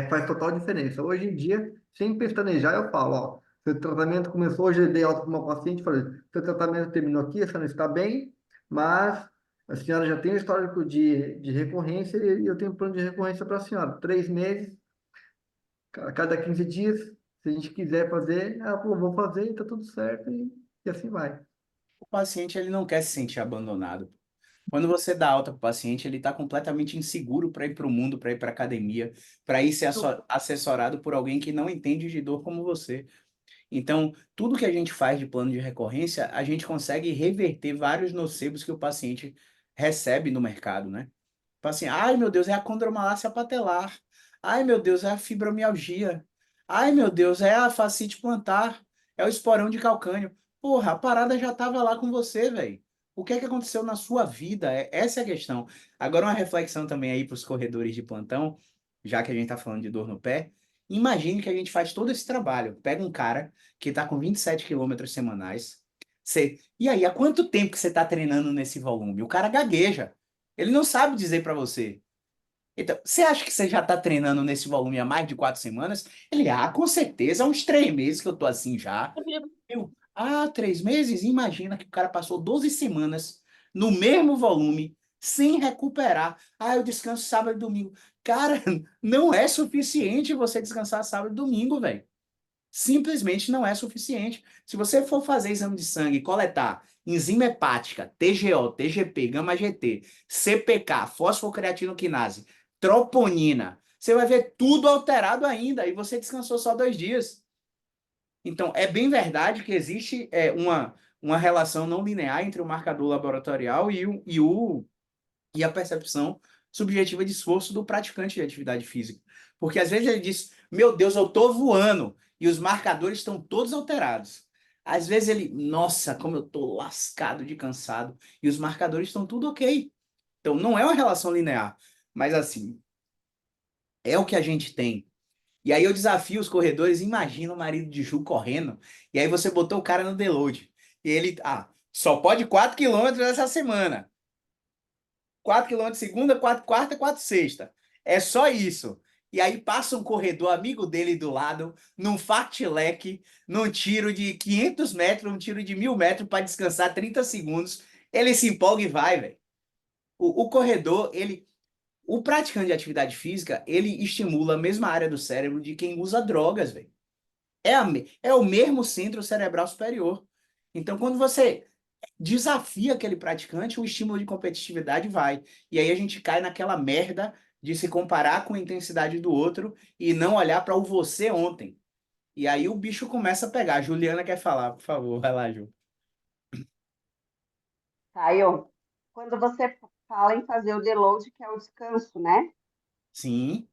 faz total diferença. Hoje em dia, sem pestanejar, eu falo, ó, seu tratamento começou, hoje eu dei alta para uma paciente, falei, seu tratamento terminou aqui, você não está bem, mas a senhora já tem um histórico de recorrência e eu tenho um plano de recorrência para a senhora. 3 meses, a cada 15 dias, se a gente quiser fazer, ela falou, vou fazer, tá tudo certo e assim vai. O paciente ele não quer se sentir abandonado. Quando você dá alta para o paciente, ele está completamente inseguro para ir para o mundo, para ir para academia, para ir ser assessorado por alguém que não entende de dor como você. Então, tudo que a gente faz de plano de recorrência, a gente consegue reverter vários nocebos que o paciente recebe no mercado, né? Tipo assim, ai meu Deus, é a condromalácia patelar. Ai meu Deus, é a fibromialgia. Ai meu Deus, é a fascite plantar. É o esporão de calcânio. Porra, a parada já tava lá com você, velho. O que é que aconteceu na sua vida? Essa é a questão. Agora uma reflexão também aí para os corredores de plantão, já que a gente tá falando de dor no pé. Imagine que a gente faz todo esse trabalho. Pega um cara que tá com 27 quilômetros semanais. E aí, há quanto tempo que você tá treinando nesse volume? O cara gagueja. Ele não sabe dizer para você. Então, você acha que você já está treinando nesse volume há mais de 4 semanas? Ele, com certeza, há uns 3 meses que eu tô assim já. Eu, 3 meses? Imagina que o cara passou 12 semanas no mesmo volume, sem recuperar. Eu descanso sábado e domingo. Cara, não é suficiente você descansar sábado e domingo, velho. Simplesmente não é suficiente. Se você for fazer exame de sangue, coletar enzima hepática, TGO, TGP, gama-GT, CPK, fosfocreatinoquinase, troponina, você vai ver tudo alterado ainda e você descansou só 2 dias. Então, é bem verdade que existe uma relação não linear entre o marcador laboratorial e a percepção subjetiva de esforço do praticante de atividade física. Porque às vezes ele diz, meu Deus, eu estou voando, e os marcadores estão todos alterados. Às vezes ele, nossa, como eu estou lascado de cansado, e os marcadores estão tudo ok. Então não é uma relação linear, mas assim, é o que a gente tem. E aí eu desafio os corredores, imagina o marido de Ju correndo, e aí você botou o cara no deload. E ele, só pode 4 quilômetros essa semana. 4 quilômetros segunda, 4 quarta, 4 sexta. É só isso. E aí passa um corredor amigo dele do lado, num fartlek, num tiro de 500 metros, um tiro de 1.000 metros para descansar 30 segundos. Ele se empolga e vai, velho. O corredor, o praticante de atividade física, ele estimula a mesma área do cérebro de quem usa drogas, velho. É o mesmo centro cerebral superior. Então, quando você desafia aquele praticante, o estímulo de competitividade vai. E aí a gente cai naquela merda de se comparar com a intensidade do outro e não olhar para o você ontem. E aí o bicho começa a pegar. A Juliana quer falar, por favor, vai lá, Ju. Caio, quando você fala em fazer o deload, que é o descanso, né? Sim,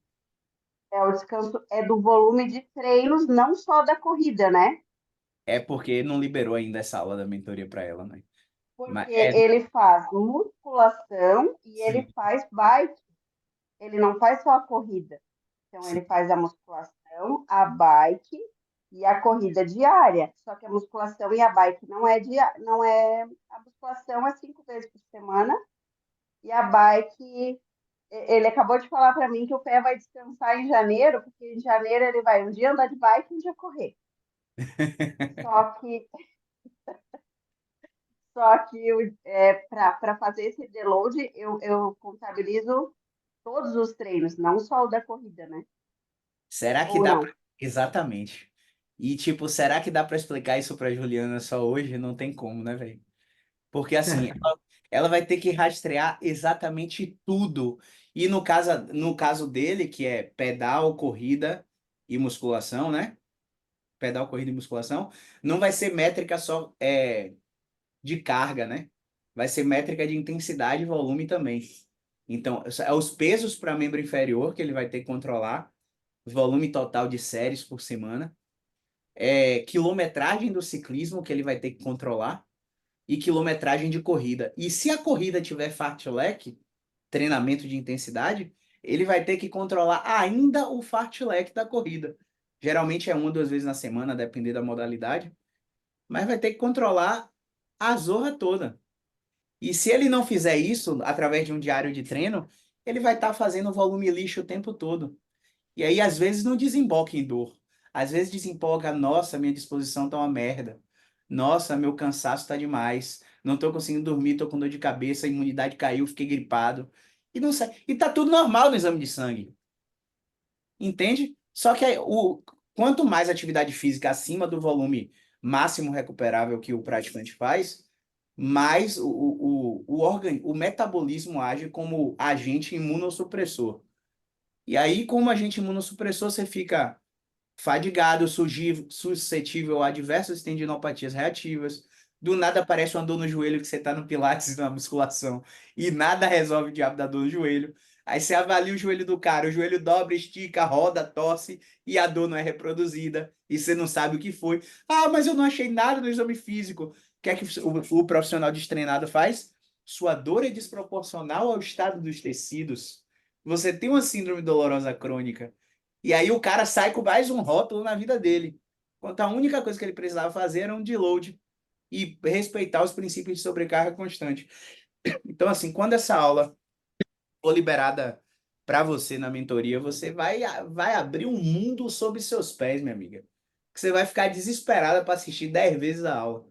O descanso é do volume de treinos, não só da corrida, né? é porque não liberou ainda essa aula da mentoria para ela, né? Mas Porque ele faz musculação e sim. ele faz bike, ele não faz só a corrida. Então, Sim. ele faz a musculação, a bike e a corrida diária. Só que a musculação e a bike não é. A musculação é 5 vezes por semana e a bike. Ele acabou de falar para mim que o pé vai descansar em janeiro, porque em janeiro ele vai um dia andar de bike e um dia correr. Só que, para fazer esse deload, eu contabilizo todos os treinos, não só o da corrida, né? Será que Ou dá não? pra... Exatamente. E tipo, será que dá para explicar isso para Juliana só hoje? Não tem como, né, velho? Porque assim, ela vai ter que rastrear exatamente tudo. E no caso dele, que é pedal, corrida e musculação, né? Pedal, corrida e musculação, não vai ser métrica só de carga, né? Vai ser métrica de intensidade e volume também. Então, é os pesos para membro inferior que ele vai ter que controlar, volume total de séries por semana, quilometragem do ciclismo que ele vai ter que controlar e quilometragem de corrida. E se a corrida tiver fartlek, treinamento de intensidade, ele vai ter que controlar ainda o fartlek da corrida. Geralmente é 1 ou 2 vezes na semana, a depender da modalidade, mas vai ter que controlar a zorra toda. E se ele não fizer isso através de um diário de treino, ele vai estar fazendo volume lixo o tempo todo. E aí, às vezes, não desemboca em dor. Às vezes desempolga, nossa, minha disposição tá uma merda. Nossa, meu cansaço tá demais. Não tô conseguindo dormir, tô com dor de cabeça, a imunidade caiu, fiquei gripado. E não sai. E tá tudo normal no exame de sangue. Entende? Só que quanto mais atividade física acima do volume máximo recuperável que o praticante faz, mais o metabolismo age como agente imunossupressor. E aí, como agente imunossupressor, você fica fadigado, suscetível a diversas tendinopatias reativas. Do nada aparece uma dor no joelho que você está no pilates, na musculação, e nada resolve o diabo da dor no joelho. Aí você avalia o joelho do cara, o joelho dobra, estica, roda, torce, e a dor não é reproduzida, e você não sabe o que foi. Ah, mas eu não achei nada no exame físico. O que é que o profissional destreinado faz? Sua dor é desproporcional ao estado dos tecidos. Você tem uma síndrome dolorosa crônica. E aí o cara sai com mais um rótulo na vida dele. Enquanto a única coisa que ele precisava fazer era um deload e respeitar os princípios de sobrecarga constante. Então, assim, quando essa aula for liberada para você na mentoria, você vai abrir um mundo sob seus pés, minha amiga. Que você vai ficar desesperada para assistir 10 vezes a aula.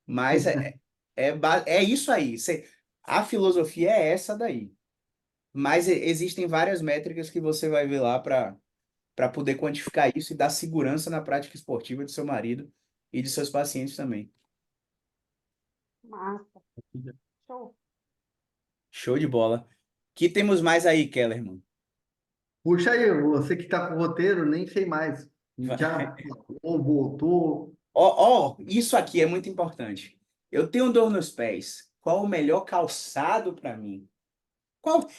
Mas é isso aí. A filosofia é essa daí. Mas existem várias métricas que você vai ver lá para poder quantificar isso e dar segurança na prática esportiva de seu marido e de seus pacientes também. Massa. Show. Show de bola. Que temos mais aí, Kellerman? Puxa aí, você que tá com o roteiro, nem sei mais. Já falou, voltou. Isso aqui é muito importante. Eu tenho dor nos pés. Qual o melhor calçado para mim?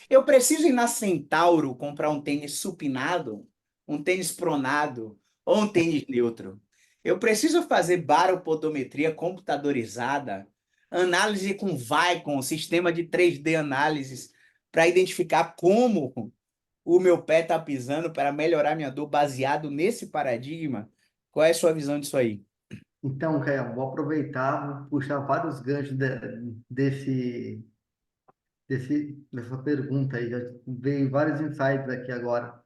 Eu preciso ir na Centauro comprar um tênis supinado, um tênis pronado ou um tênis neutro? Eu preciso fazer baropodometria computadorizada, análise com Vicon, sistema de 3D análises, para identificar como o meu pé está pisando para melhorar minha dor baseado nesse paradigma? Qual é a sua visão disso aí? Então, Caio, vou aproveitar, vou puxar vários ganchos dessa pergunta aí. Já veio vários insights aqui agora.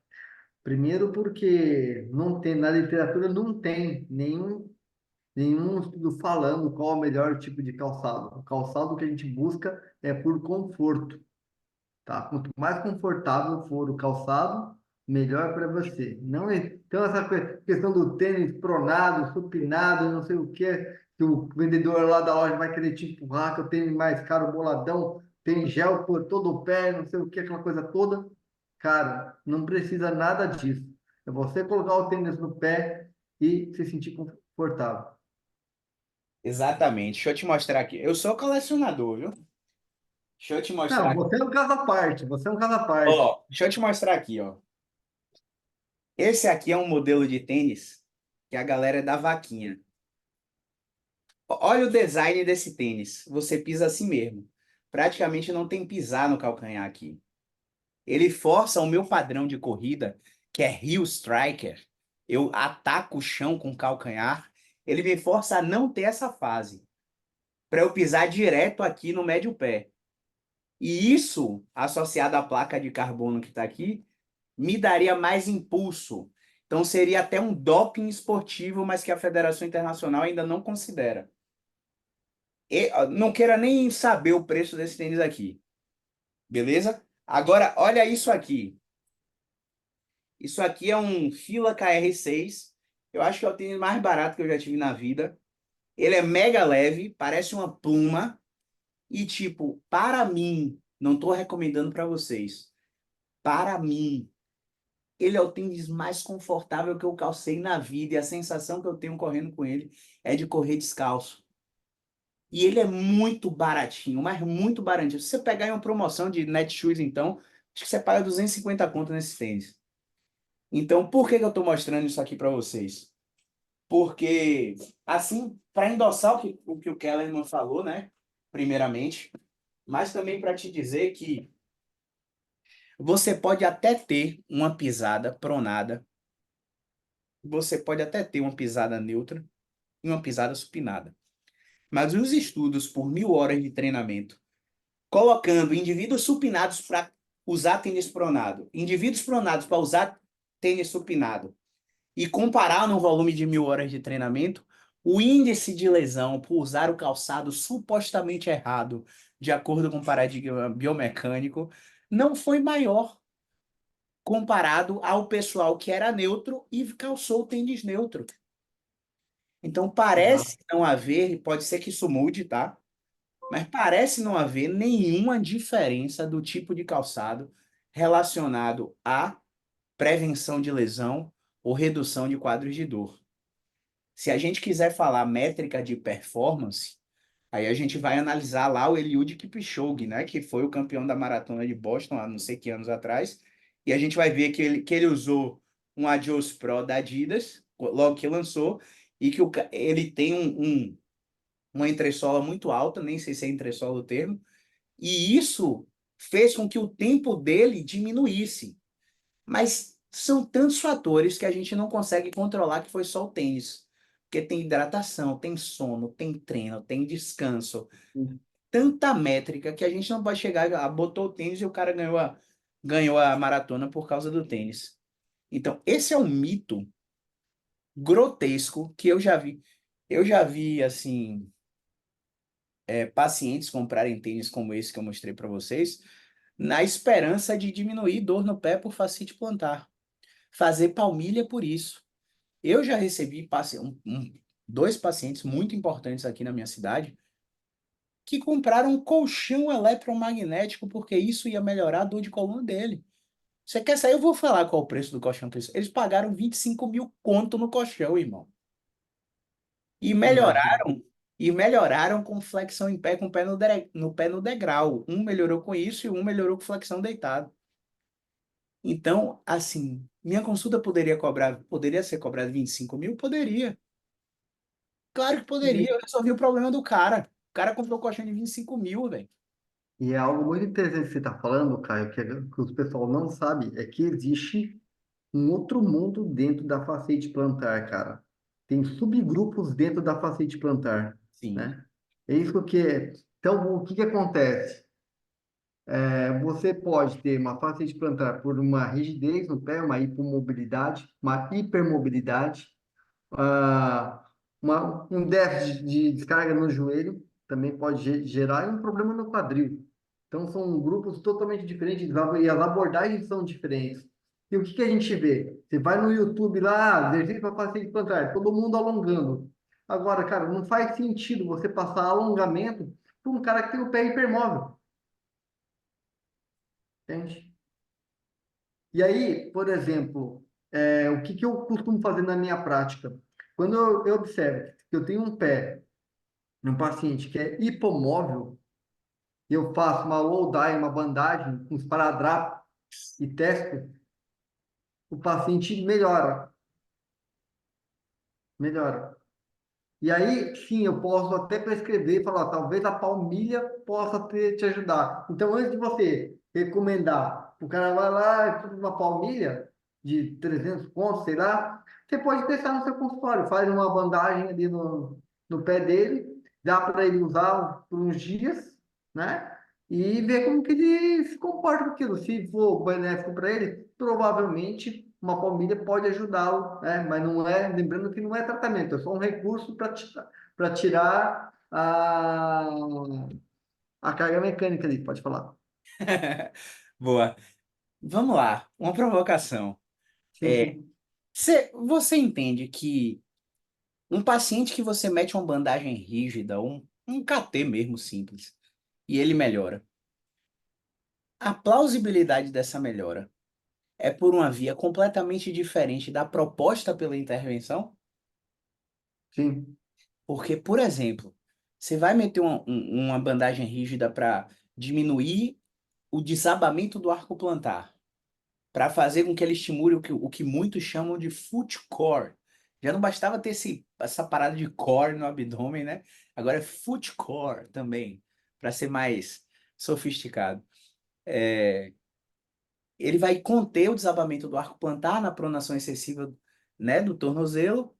Primeiro porque não tem, na literatura não tem nenhum estudo falando qual é o melhor tipo de calçado. O calçado que a gente busca é por conforto, tá? Quanto mais confortável for o calçado, melhor para você. Não é, então essa questão do tênis pronado, supinado, não sei o que o vendedor lá da loja vai querer te empurrar, que o tênis mais caro, boladão, tem gel por todo o pé, não sei o que, aquela coisa toda. Cara, não precisa nada disso. É você colocar o tênis no pé e se sentir confortável. Exatamente. Deixa eu te mostrar aqui. Eu sou colecionador, viu? Deixa eu te mostrar Não, aqui. você é um caso à parte, você é um caso à parte. Ó, deixa eu te mostrar aqui, ó. Esse aqui é um modelo de tênis que a galera é da vaquinha. Olha o design desse tênis. Você pisa assim mesmo. Praticamente não tem pisar no calcanhar aqui. Ele força o meu padrão de corrida, que é heel striker. Eu ataco o chão com o calcanhar. Ele me força a não ter essa fase, para eu pisar direto aqui no médio pé. E isso, associado à placa de carbono que está aqui, me daria mais impulso. Então seria até um doping esportivo, mas que a Federação Internacional ainda não considera. Não queira nem saber o preço desse tênis aqui, beleza? Agora, olha isso aqui. Isso aqui é um Fila KR6. Eu acho que é o tênis mais barato que eu já tive na vida. Ele é mega leve, parece uma pluma. E, tipo, para mim, não estou recomendando para vocês. Para mim, ele é o tênis mais confortável que eu calcei na vida. E a sensação que eu tenho correndo com ele é de correr descalço. E ele é muito baratinho, mas muito baratinho. Se você pegar em uma promoção de Netshoes, então, acho que você paga 250 conto nesse tênis. Então, por que que eu estou mostrando isso aqui para vocês? Porque, assim, para endossar o que o Kellerman falou, né? Primeiramente, mas também para te dizer que você pode até ter uma pisada pronada, você pode até ter uma pisada neutra e uma pisada supinada. Mas os estudos por 1.000 horas de treinamento, colocando indivíduos supinados para usar tênis pronado, indivíduos pronados para usar tênis supinado, e comparar no volume de 1.000 horas de treinamento, o índice de lesão por usar o calçado supostamente errado, de acordo com o paradigma biomecânico, não foi maior comparado ao pessoal que era neutro e calçou o tênis neutro. Então Exato. parece não haver, pode ser que isso mude, tá? Mas parece não haver nenhuma diferença do tipo de calçado relacionado à prevenção de lesão ou redução de quadros de dor. Se a gente quiser falar métrica de performance, aí a gente vai analisar lá o Eliud Kipchoge, né, que foi o campeão da maratona de Boston há não sei que anos atrás, e a gente vai ver que ele usou um Adios Pro da Adidas, logo que lançou, e que ele tem uma entressola muito alta, nem sei se é entressola o termo, e isso fez com que o tempo dele diminuísse. Mas são tantos fatores que a gente não consegue controlar que foi só o tênis. Porque tem hidratação, tem sono, tem treino, tem descanso, tanta métrica que a gente não pode chegar, botou o tênis e o cara ganhou a maratona por causa do tênis. Então, esse é um mito grotesco que eu já vi. Eu já vi, assim, pacientes comprarem tênis como esse que eu mostrei para vocês, na esperança de diminuir dor no pé por fascite plantar. Fazer palmilha por isso. Eu já recebi dois pacientes muito importantes aqui na minha cidade que compraram um colchão eletromagnético porque isso ia melhorar a dor de coluna dele. Você quer saber? Eu vou falar qual o preço do colchão que eles pagaram 25 mil conto no colchão, irmão. E Imagina. melhoraram, e melhoraram com flexão em pé, com o pé no pé no degrau. Um melhorou com isso e um melhorou com flexão deitado. Então, assim, minha consulta poderia ser cobrada 25 mil? Poderia. Claro que poderia, eu resolvi o problema do cara. O cara comprou colchão de 25 mil, velho. E é algo muito interessante que você está falando, Caio, que o pessoal não sabe, é que existe um outro mundo dentro da facete plantar, cara. Tem subgrupos dentro da facete plantar, Sim, né? É isso que é. Então, o que que acontece? Você pode ter uma facete plantar por uma rigidez no pé, uma hipomobilidade, uma hipermobilidade, um déficit de descarga no joelho também pode gerar um problema no quadril. Então, são grupos totalmente diferentes e as abordagens são diferentes. E o que que a gente vê? Você vai no YouTube lá, exercício para paciente plantar, todo mundo alongando. Agora, cara, não faz sentido você passar alongamento para um cara que tem o pé hipermóvel, entende? E aí, por exemplo, o que que eu costumo fazer na minha prática? Quando eu observo que eu tenho um pé num paciente que é hipomóvel, eu faço uma low dye, uma bandagem com esparadrapo e testo, o paciente melhora, melhora. E aí, sim, eu posso até prescrever e falar, talvez a palmilha possa te ajudar. Então, antes de você recomendar, o cara vai lá e compra uma palmilha de 300 pontos, sei lá, você pode testar no seu consultório, faz uma bandagem ali no pé dele, dá para ele usar por uns dias, né? E ver como que ele se comporta com aquilo. Se for benéfico para ele, provavelmente uma palmilha pode ajudá-lo, né? Mas não é, lembrando que não é tratamento, é só um recurso para tirar a carga mecânica ali, pode falar. boa. Vamos lá, uma provocação. Sim, sim, Você entende que um paciente que você mete uma bandagem rígida, um KT mesmo simples, e ele melhora. A plausibilidade dessa melhora é por uma via completamente diferente da proposta pela intervenção? sim, Porque, por exemplo, você vai meter uma bandagem rígida para diminuir o desabamento do arco plantar, para fazer com que ele estimule o que muitos chamam de foot core. Já não bastava ter essa parada de core no abdômen, né? Agora é foot core também, para ser mais sofisticado. Ele vai conter o desabamento do arco plantar na pronação excessiva, né, do tornozelo,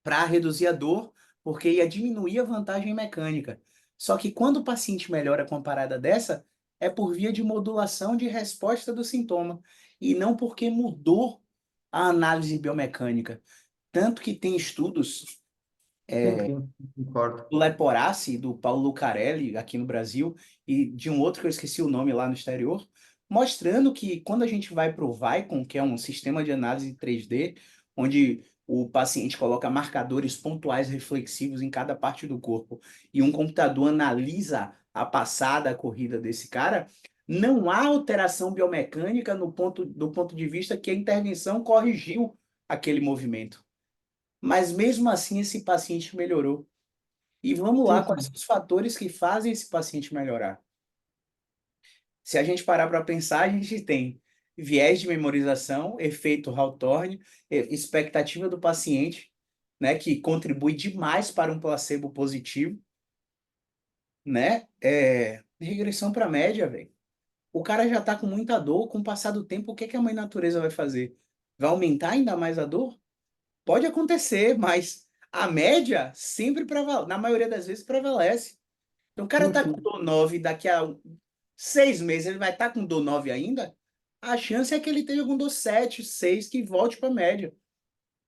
para reduzir a dor, porque ia diminuir a vantagem mecânica. Só que quando o paciente melhora com uma parada dessa, é por via de modulação de resposta do sintoma, e não porque mudou a análise biomecânica. Tanto que tem estudos Sim, concordo. do Leporassi, do Paulo Lucarelli, aqui no Brasil, e de um outro que eu esqueci o nome lá no exterior, mostrando que quando a gente vai para o Vicon, que é um sistema de análise 3D, onde o paciente coloca marcadores pontuais reflexivos em cada parte do corpo, e um computador analisa a passada, a corrida desse cara, não há alteração biomecânica do ponto de vista que a intervenção corrigiu aquele movimento. Mas mesmo assim, esse paciente melhorou. E vamos lá, quais Sim. são os fatores que fazem esse paciente melhorar? Se a gente parar para pensar, a gente tem viés de memorização, efeito Hawthorne, expectativa do paciente, né, que contribui demais para um placebo positivo, né? Regressão para a média, velho. O cara já está com muita dor, com o passar do tempo, o que que a mãe natureza vai fazer? Vai aumentar ainda mais a dor? Pode acontecer, mas a média sempre prevalece, na maioria das vezes prevalece. Então, o cara Sim, tá com sim. dor 9 daqui a 6 meses, ele vai estar com dor 9 ainda? A chance é que ele esteja com dor 7, 6, que volte para a média.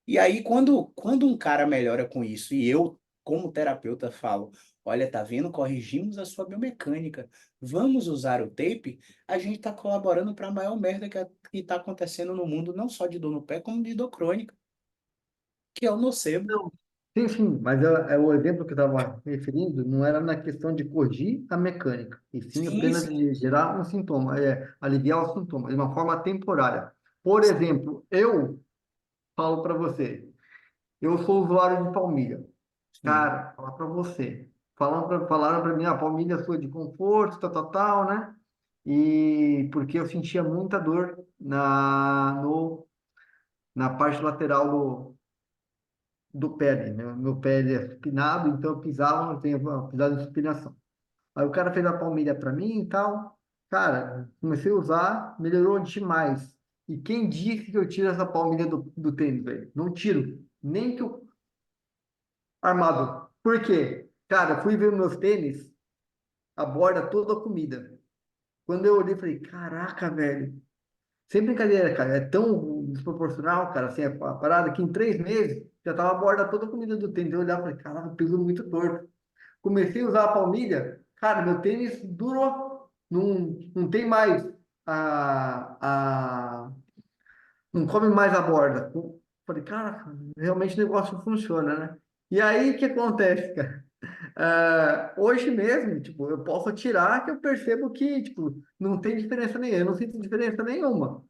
E aí, quando um cara melhora com isso, e eu, como terapeuta, falo: olha, tá vendo? Corrigimos a sua biomecânica. Vamos usar o tape, a gente está colaborando para a maior merda que está acontecendo no mundo, não só de dor no pé, como de dor crônica, que é o nocebo. Não. Sim, sim, mas o exemplo que eu estava referindo não era na questão de corrigir a mecânica, e sim Sim, apenas sim. de gerar um sintoma, aliviar o sintoma, de uma forma temporária. Por exemplo, eu falo para você, eu sou usuário de palmilha. Sim. Cara, falar para você, falaram para mim, a palmilha sua de conforto, tal, tal, tal, né? E porque eu sentia muita dor na parte lateral do pé ali, né? Meu pé ele é supinado, então eu pisava, eu tenho uma pisada de supinação. Aí o cara fez a palmilha para mim e tal. Cara, comecei a usar, melhorou demais. E quem disse que eu tiro essa palmilha do tênis, velho? Não tiro. Nem que eu armado. Por quê? Cara, fui ver meus tênis, a borda toda comida. Quando eu olhei, falei, caraca, velho. Sem brincadeira, cara. É tão desproporcional, cara, assim, a parada que em 3 meses já tava a borda toda comida do tênis. Eu olhava e falei, caraca, piso muito torto. Comecei a usar a palmilha, cara, meu tênis durou. Não tem mais a, não come mais a borda. Eu falei, cara, realmente o negócio funciona, né? E aí, o que acontece, cara? Hoje mesmo, tipo, eu posso tirar que eu percebo que, tipo, não tem diferença nenhuma, eu não sinto diferença nenhuma,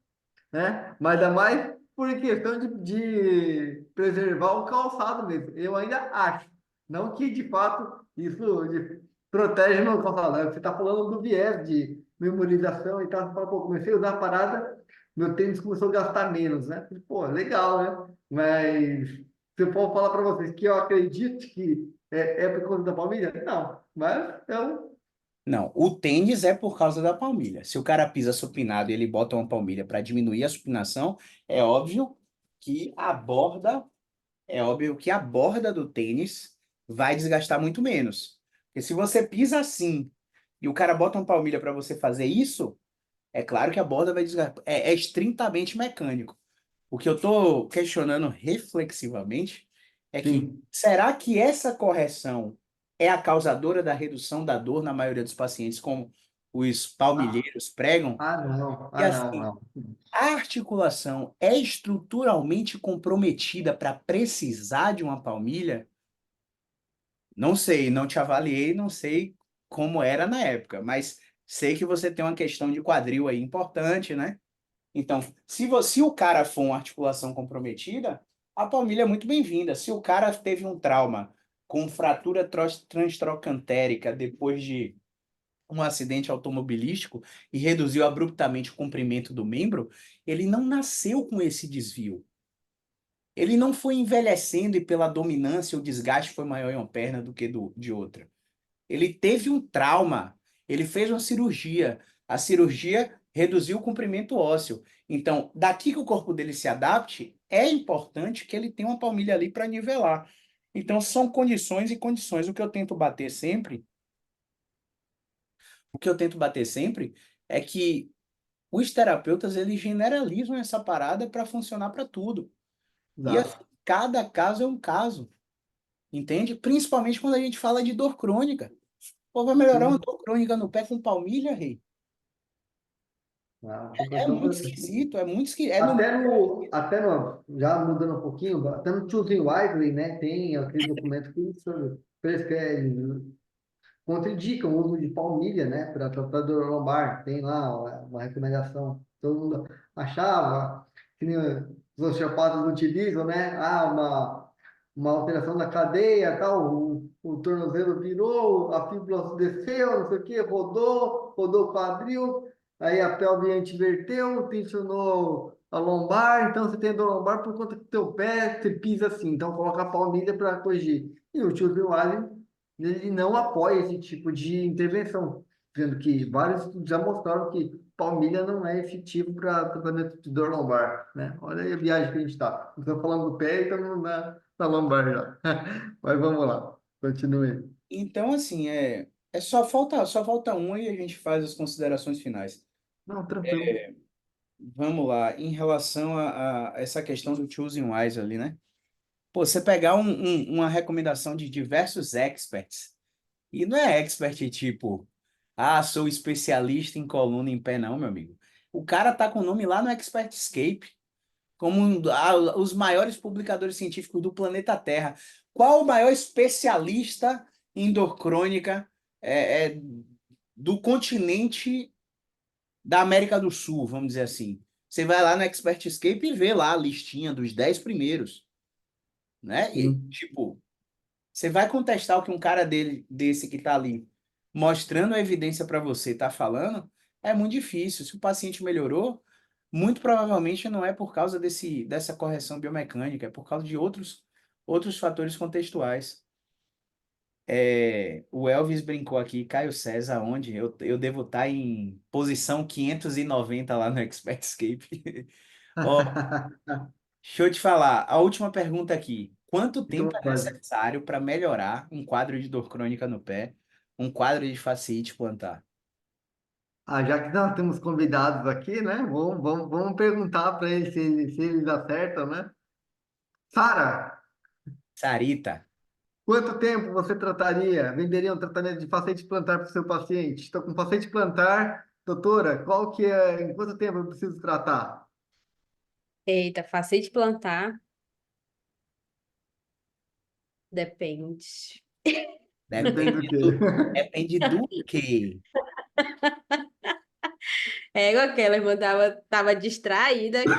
né? Mas ainda mais por questão de preservar o calçado mesmo. Eu ainda acho. Não que, de fato, isso protege meu calçado, né? Você está falando do viés de memorização e tal. Você fala, pô, comecei a usar a parada, meu tênis começou a gastar menos, né? Pô, legal, né? Mas se eu for falar para vocês que eu acredito que é por conta da palmilha, não. Mas eu... Não, o tênis é por causa da palmilha. Se o cara pisa supinado e ele bota uma palmilha para diminuir a supinação, é óbvio que a borda, é óbvio que a borda do tênis vai desgastar muito menos. Porque se você pisa assim e o cara bota uma palmilha para você fazer isso, é claro que a borda vai desgastar. É estritamente mecânico. O que eu estou questionando reflexivamente é que Sim. será que essa correção é a causadora da redução da dor na maioria dos pacientes, como os Ah, palmilheiros pregam? não. E Ah, não, assim, não. a articulação é estruturalmente comprometida para precisar de uma palmilha? Não sei, não te avaliei, não sei como era na época, mas sei que você tem uma questão de quadril aí importante, né? Então, se o cara for uma articulação comprometida, a palmilha é muito bem-vinda. Se o cara teve um trauma com fratura transtrocantérica depois de um acidente automobilístico e reduziu abruptamente o comprimento do membro, ele não nasceu com esse desvio. Ele não foi envelhecendo e pela dominância o desgaste foi maior em uma perna do que de outra. Ele teve um trauma, ele fez uma cirurgia. A cirurgia reduziu o comprimento ósseo. Então, daqui que o corpo dele se adapte, é importante que ele tenha uma palmilha ali para nivelar. Então, são condições e condições. O que eu tento bater sempre é que os terapeutas, eles generalizam essa parada para funcionar para tudo. E assim, Exato. cada caso é um caso, entende? Principalmente quando a gente fala de dor crônica. Pô, vai melhorar uma Sim. dor crônica no pé com palmilha, rei? Ah, É muito esquisito, é muito esquisito. É no já mudando um pouquinho, até no Choosing Wisely, né, tem aquele documento que prescreve, contraindicam o uso de palmilha, né, para tratar dor lombar. Tem lá uma recomendação. Todo mundo achava que nem os osteopatas utilizam, né? Uma alteração da cadeia, tal, o tornozelo virou, a fíbula desceu, não sei o quê, rodou o quadril, aí a pelve antiverteu, tensionou a lombar, então você tem dor lombar por conta que teu pé, você pisa assim, então coloca a palmilha para corrigir. E o tio ele não apoia esse tipo de intervenção, sendo que vários estudos já mostraram que palmilha não é efetivo para tratamento de dor lombar, né? Olha aí a viagem que a gente está. Estamos falando do pé e estamos na lombar já. Mas vamos lá, continue. Então, assim, só falta um e a gente faz as considerações finais. Não, tranquilo. Vamos lá, em relação a essa questão do choosing wise ali, né? Pô, você pegar uma recomendação de diversos experts, e não é expert tipo, ah, sou especialista em coluna em pé, não, meu amigo. O cara tá com o nome lá no Expertscape, como os maiores publicadores científicos do planeta Terra. Qual o maior especialista em dor crônica do continente da América do Sul, vamos dizer assim? Você vai lá no Expertscape e vê lá a listinha dos 10 primeiros, né? E, Sim. tipo, você vai contestar o que um cara desse que está ali mostrando a evidência para você está falando, é muito difícil. Se o paciente melhorou, muito provavelmente não é por causa dessa correção biomecânica, é por causa de outros fatores contextuais. O Elvis brincou aqui, Caio César, onde eu devo estar em posição 590 lá no Expertscape. Ó, deixa eu te falar, a última pergunta aqui. Quanto Fica à tempo é vontade. necessário para melhorar um quadro de dor crônica no pé, um quadro de fasciite plantar? Já que nós temos convidados aqui, né? Vamos perguntar para eles se eles acertam, né? Sara, Sarita, quanto tempo você venderia um tratamento de facete plantar para o seu paciente? Estou com facete plantar, doutora, em quanto tempo eu preciso tratar? Eita, facete plantar, depende. Depende do depende quê? depende do quê? É igual aquela irmã tava distraída aqui.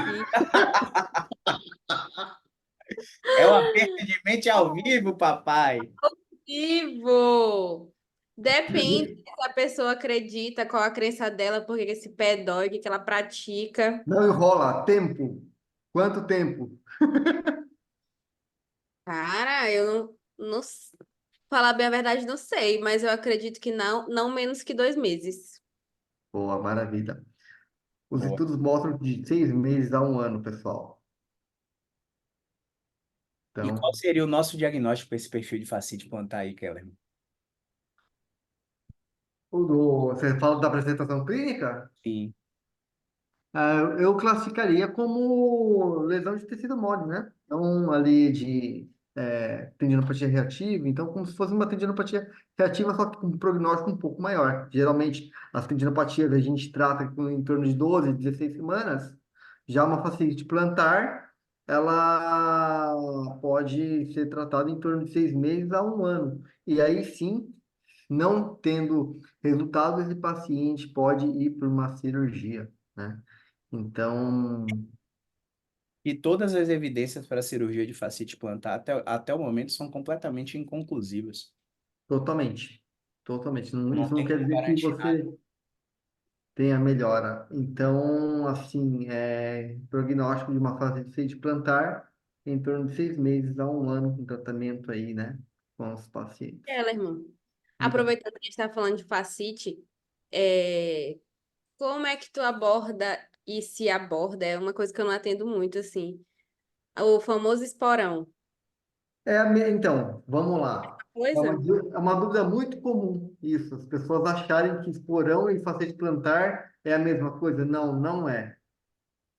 É o aperto de mente ao vivo, papai. Ivo! Depende se a pessoa acredita, qual a crença dela, por que esse pé dói, o que que ela pratica. Não enrola. Tempo. Quanto tempo? Cara, eu não, falar bem a verdade, não sei, mas eu acredito que não menos que 2 meses. Boa, maravilha. Os Boa. estudos mostram que de 6 meses a um ano, pessoal. E qual Então, seria o nosso diagnóstico para esse perfil de fascite plantar aí, Keller? você fala da apresentação clínica? Sim. Eu classificaria como lesão de tecido mole, né? Então, ali de tendinopatia reativa, então como se fosse uma tendinopatia reativa, só que com um prognóstico um pouco maior. Geralmente, as tendinopatias a gente trata em torno de 12, 16 semanas. Já uma fasciite plantar, ela pode ser tratada em torno de 6 meses a um ano. E aí sim, não tendo resultados, esse paciente pode ir para uma cirurgia, né? Então, E todas as evidências para a cirurgia de fascite plantar até o momento são completamente inconclusivas. totalmente. Totalmente. Não Isso não tem quer como dizer que garantir nada. você tenha melhora. Então, assim, prognóstico de uma fase de plantar em torno de 6 meses a um ano com tratamento aí, né? Com os pacientes. Ela, irmão. Diga. Aproveitando que a gente está falando de fascite, é, como é que tu aborda e se aborda? É uma coisa que eu não atendo muito, assim. O famoso esporão. Então, vamos lá. Coisa? É uma dúvida muito comum isso, as pessoas acharem que esporão e facete plantar é a mesma coisa? Não, não é,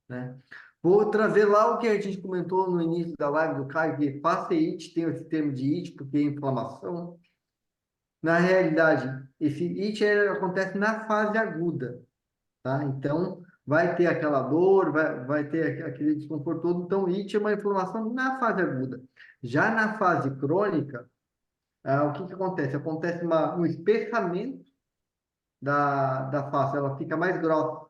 né? Vou trazer lá o que a gente comentou no início da live do Caio, que faceite tem esse termo de it, porque é inflamação. Na realidade, esse acontece na fase aguda, tá? Então, vai ter aquela dor, vai ter aquele desconforto todo. Então, it é uma inflamação na fase aguda. Já na fase crônica, o que que acontece? Acontece um espessamento da face, ela fica mais grossa.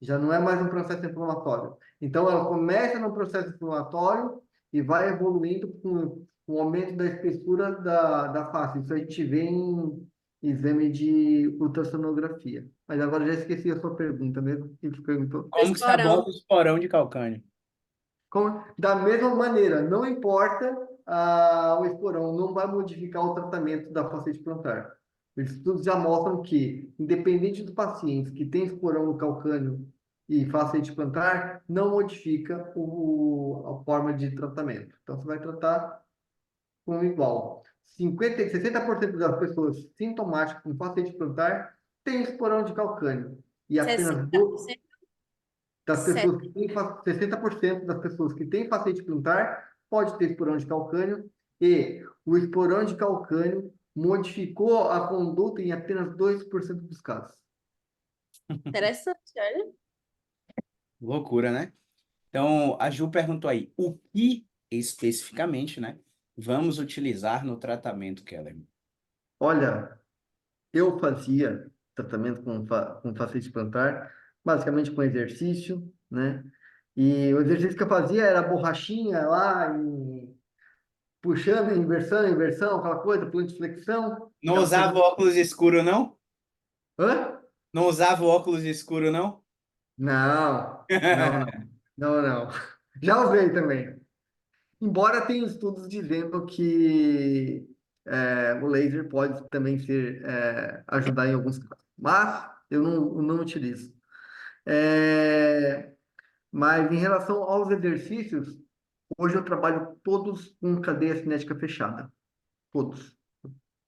Já não é mais um processo inflamatório. Então, ela começa no processo inflamatório e vai evoluindo com o aumento da espessura da face. Isso a gente vê em exame de ultrassonografia. Mas agora eu já esqueci a sua pergunta mesmo. O que você perguntou? Do Como que se aborda esporão. o esporão de calcânio? Da mesma maneira, não importa o esporão, não vai modificar o tratamento da facete plantar. Os estudos já mostram que, independente do paciente que tem esporão no calcânio e facete plantar, não modifica a forma de tratamento. Então, você vai tratar com igual. 60% das pessoas sintomáticas com facete plantar têm esporão de calcânio. E apenas 60%? das pessoas Sete. que têm, 60% das pessoas que têm facete plantar pode ter esporão de calcânio e o esporão de calcânio modificou a conduta em apenas 2% dos casos. Interessante, olha. Loucura, né? Então, a Ju perguntou aí, o que especificamente, né, vamos utilizar no tratamento, Keller? Olha, eu fazia tratamento com facete plantar, basicamente com exercício, né? E o exercício que eu fazia era borrachinha lá, puxando, inversão, inversão, aquela coisa, plantiflexão, Não aquela usava coisa. óculos escuro, não? Hã? Não usava óculos escuro, não? Não, não, não, não, não. Já usei também. Embora tenha estudos dizendo que o laser pode também ajudar em alguns casos, mas eu não utilizo. É, mas em relação aos exercícios, hoje eu trabalho todos com cadeia cinética fechada, todos,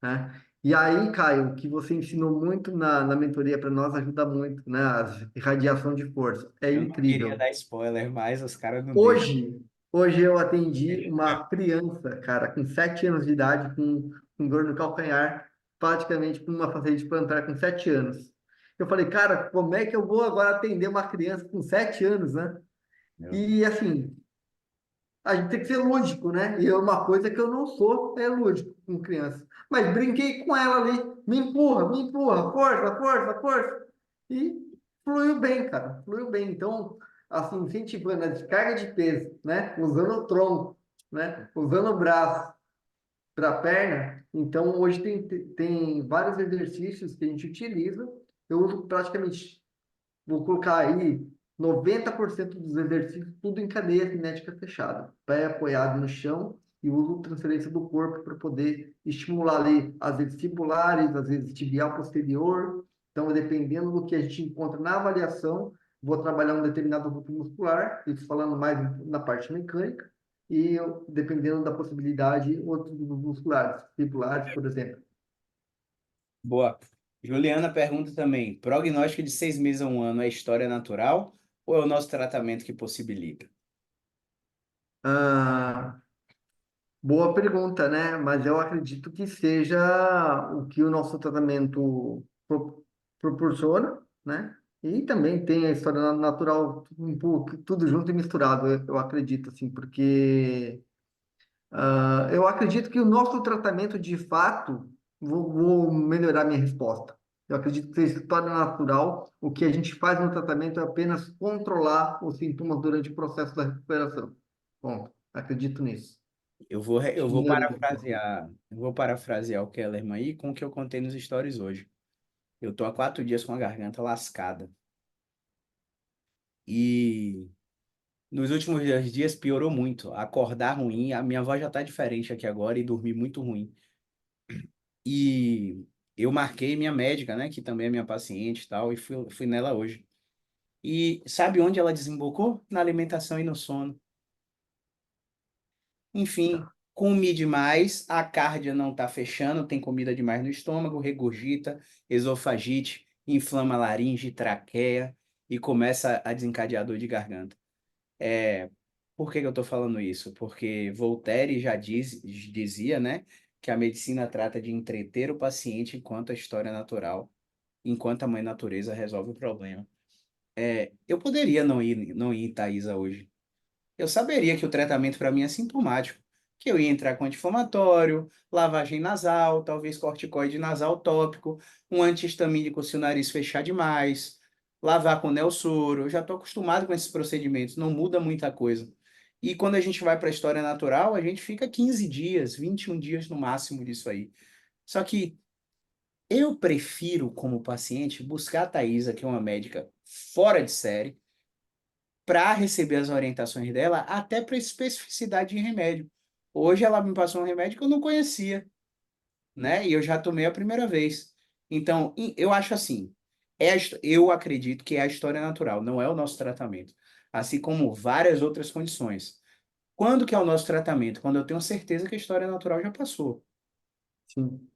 né? E aí, Caio, o que você ensinou muito na mentoria para nós ajuda muito, né? A irradiação de força. É Eu não queria incrível. dar spoiler, mas os caras não deixam. Hoje, hoje eu atendi uma criança, cara, com 7 anos de idade, com dor no calcanhar, praticamente com uma facete plantar com 7 anos. Eu falei, cara, como é que eu vou agora atender uma criança com 7 anos, né? Meu Deus. E assim, a gente tem que ser lúdico, né? E é uma coisa que eu não sou, é lúdico com criança. Mas brinquei com ela ali, me empurra, força, força, força. E fluiu bem, cara, fluiu bem. Então, assim, incentivando a descarga de peso, né? Usando o tronco, né? Usando o braço para a perna. Então, hoje tem vários exercícios que a gente utiliza. Eu uso praticamente, vou colocar aí 90% dos exercícios, tudo em cadeia cinética fechada, pé apoiado no chão e uso transferência do corpo para poder estimular ali, às vezes fibulares, às vezes tibial posterior. Então, dependendo do que a gente encontra na avaliação, vou trabalhar um determinado grupo muscular, isso falando mais na parte mecânica, e dependendo da possibilidade, outros grupos musculares, fibulares, por exemplo. Boa. Juliana pergunta também, prognóstico de 6 meses a um ano é história natural ou é o nosso tratamento que possibilita? Ah, Boa pergunta, né? Mas eu acredito que seja o que o nosso tratamento proporciona, né? E também tem a história natural, um pouco, tudo junto e misturado, eu acredito, assim, porque eu acredito que o nosso tratamento, de fato, vou melhorar minha resposta. Eu acredito que seja história natural, o que a gente faz no tratamento é apenas controlar os sintomas durante o processo da recuperação. Bom, acredito nisso. Eu vou parafrasear o Kellerman aí com o que eu contei nos stories hoje. Eu tô há 4 dias com a garganta lascada. E nos últimos 2 dias piorou muito. Acordar ruim, a minha voz já tá diferente aqui agora e dormir muito ruim. E eu marquei minha médica, né, que também é minha paciente e tal, e fui nela hoje. E sabe onde ela desembocou? Na alimentação e no sono. Enfim, comi demais, a cardia não tá fechando, tem comida demais no estômago, regurgita, esofagite. inflama a laringe, traqueia e começa a desencadear dor de garganta. É, por que que eu estou falando isso? Porque Voltaire já dizia, né, que a medicina trata de entreter o paciente enquanto a história natural, enquanto a mãe natureza resolve o problema. Eu poderia não ir em Taísa hoje. Eu saberia que o tratamento para mim é sintomático, que eu ia entrar com anti-inflamatório, lavagem nasal, talvez corticoide nasal tópico, um anti-histamínico se o nariz fechar demais, lavar com Nelsoro. Eu já estou acostumado com esses procedimentos, não muda muita coisa. E quando a gente vai para a história natural, a gente fica 15 dias, 21 dias no máximo disso aí. Só que eu prefiro, como paciente, buscar a Thaisa, que é uma médica fora de série, para receber as orientações dela, até para especificidade de remédio. Hoje ela me passou um remédio que eu não conhecia, né? E eu já tomei a primeira vez. Então, eu acho assim, eu acredito que é a história natural, não é o nosso tratamento. Assim como várias outras condições. Quando que é o nosso tratamento? Quando eu tenho certeza que a história natural já passou. Sim.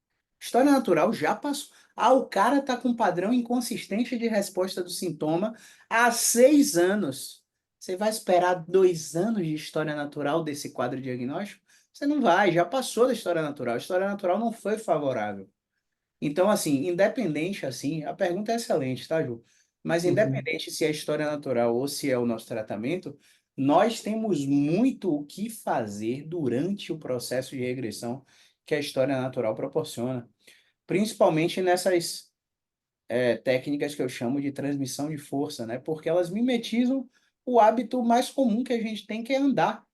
História natural já passou. Ah, o cara tá com um padrão inconsistente de resposta do sintoma há 6 anos. Você vai esperar 2 anos de história natural desse quadro diagnóstico? Você não vai, já passou da história natural. A história natural não foi favorável. Então, assim, independente, assim, a pergunta é excelente, tá, Ju? Mas Uhum. independente se é história natural ou se é o nosso tratamento, nós temos muito o que fazer durante o processo de regressão que a história natural proporciona, principalmente nessas técnicas que eu chamo de transmissão de força, né? Porque elas mimetizam o hábito mais comum que a gente tem, que é andar.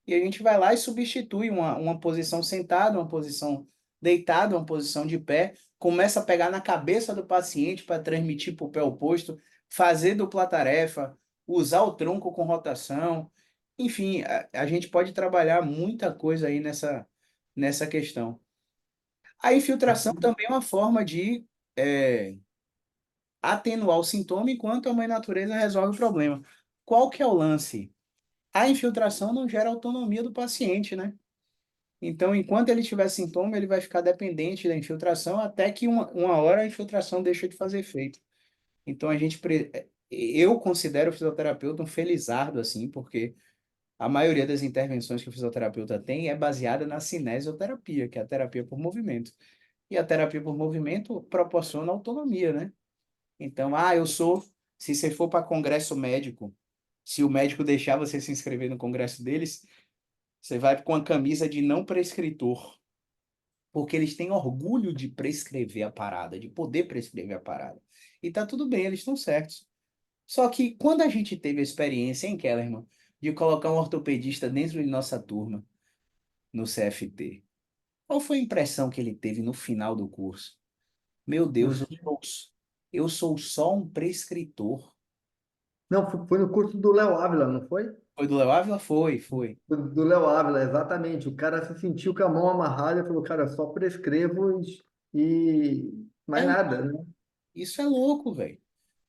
E a gente vai lá e substitui uma posição sentada, uma posição deitada, uma posição de pé, começa a pegar na cabeça do paciente para transmitir para o pé oposto, fazer dupla tarefa, usar o tronco com rotação. Enfim, a gente pode trabalhar muita coisa aí nessa questão. A infiltração também é uma forma de é, atenuar o sintoma enquanto a mãe natureza resolve o problema. Qual que é o lance? A infiltração não gera autonomia do paciente, né? Então, enquanto ele tiver sintoma, ele vai ficar dependente da infiltração até que uma hora a infiltração deixa de fazer efeito. Então, eu considero o fisioterapeuta um felizardo, assim, porque a maioria das intervenções que o fisioterapeuta tem é baseada na cinesioterapia, que é a terapia por movimento. E a terapia por movimento proporciona autonomia, né? Então, se você for para congresso médico, se o médico deixar você se inscrever no congresso deles, você vai com a camisa de não prescritor, porque eles têm orgulho de prescrever a parada, de poder prescrever a parada. E tá tudo bem, eles estão certos. Só que quando a gente teve a experiência, hein, Kellerman, de colocar um ortopedista dentro de nossa turma, no CFT, qual foi a impressão que ele teve no final do curso? Meu No Deus, fim. eu sou só um prescritor. Não, foi no curso do Léo Ávila, não foi? Foi do Léo Ávila? Foi, foi. Do Léo Ávila, exatamente. O cara se sentiu com a mão amarrada e falou, cara, eu só prescrevo e É, mais nada, né? isso é louco, velho.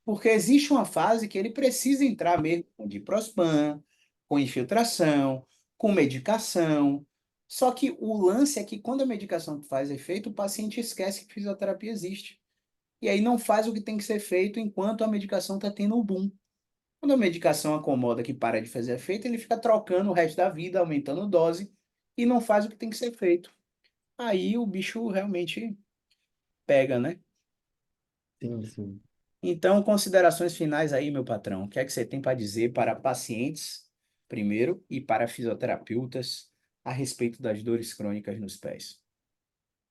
Porque existe uma fase que ele precisa entrar mesmo com diprospan, com infiltração, com medicação. Só que o lance é que quando a medicação faz efeito, o paciente esquece que fisioterapia existe. E aí não faz o que tem que ser feito enquanto a medicação está tendo o boom. Quando a medicação acomoda que para de fazer efeito, ele fica trocando o resto da vida, aumentando dose, e não faz o que tem que ser feito. Aí o bicho realmente pega, né? Sim, sim. Então, considerações finais aí, meu patrão. O que é que você tem para dizer para pacientes, primeiro, e para fisioterapeutas a respeito das dores crônicas nos pés?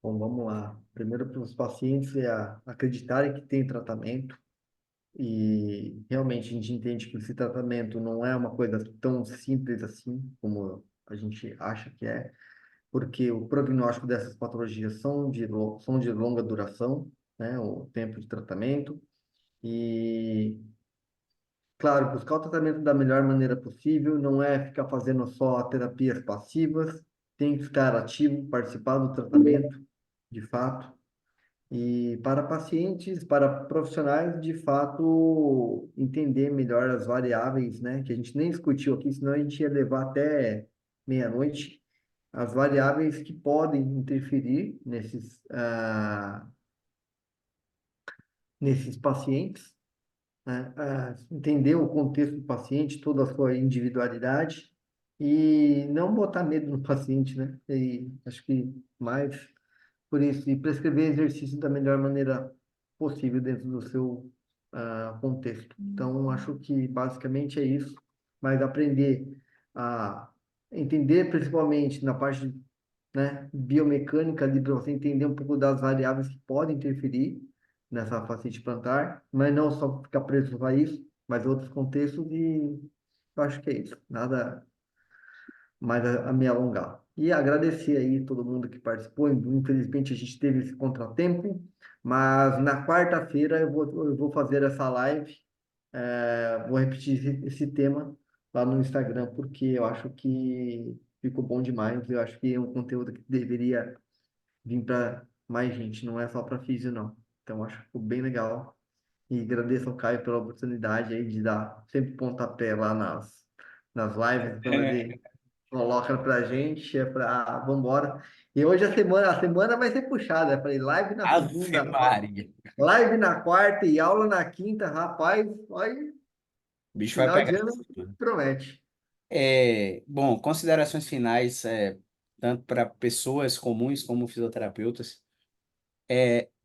Bom, vamos lá. Primeiro, para os pacientes é acreditarem que tem tratamento e realmente a gente entende que esse tratamento não é uma coisa tão simples assim como a gente acha que é, porque o prognóstico dessas patologias são de longa duração, né, o tempo de tratamento. E, claro, buscar o tratamento da melhor maneira possível, não é ficar fazendo só terapias passivas, tem que ficar ativo, participar do tratamento, de fato. E para pacientes, para profissionais, de fato, entender melhor as variáveis, né, que a gente nem discutiu aqui, senão a gente ia levar até meia-noite, as variáveis que podem interferir nesses pacientes, né? Entender o contexto do paciente, toda a sua individualidade e não botar medo no paciente, né? E acho que mais por isso, e prescrever exercício da melhor maneira possível dentro do seu contexto. Então, acho que basicamente é isso, mas aprender a entender principalmente na parte, né, biomecânica ali para você entender um pouco das variáveis que podem interferir nessa fascite plantar, mas não só ficar preso a isso, mas outros contextos e eu acho que é isso. Nada mais a me alongar. E agradecer aí todo mundo que participou. Infelizmente a gente teve esse contratempo, mas na quarta-feira eu vou fazer essa live. Vou repetir esse tema lá no Instagram, porque eu acho que ficou bom demais. Eu acho que é um conteúdo que deveria vir para mais gente, não é só para físio, não. Então, acho que ficou bem legal. E agradeço ao Caio pela oportunidade aí de dar sempre pontapé lá nas lives, quando ele coloca pra gente, vambora. E hoje a semana vai ser puxada. Eu falei, live na Ave segunda, Maria. live na quarta e aula na quinta, rapaz, olha, O bicho vai final de pegar. ano promete. Bom, considerações finais, tanto para pessoas comuns como fisioterapeutas.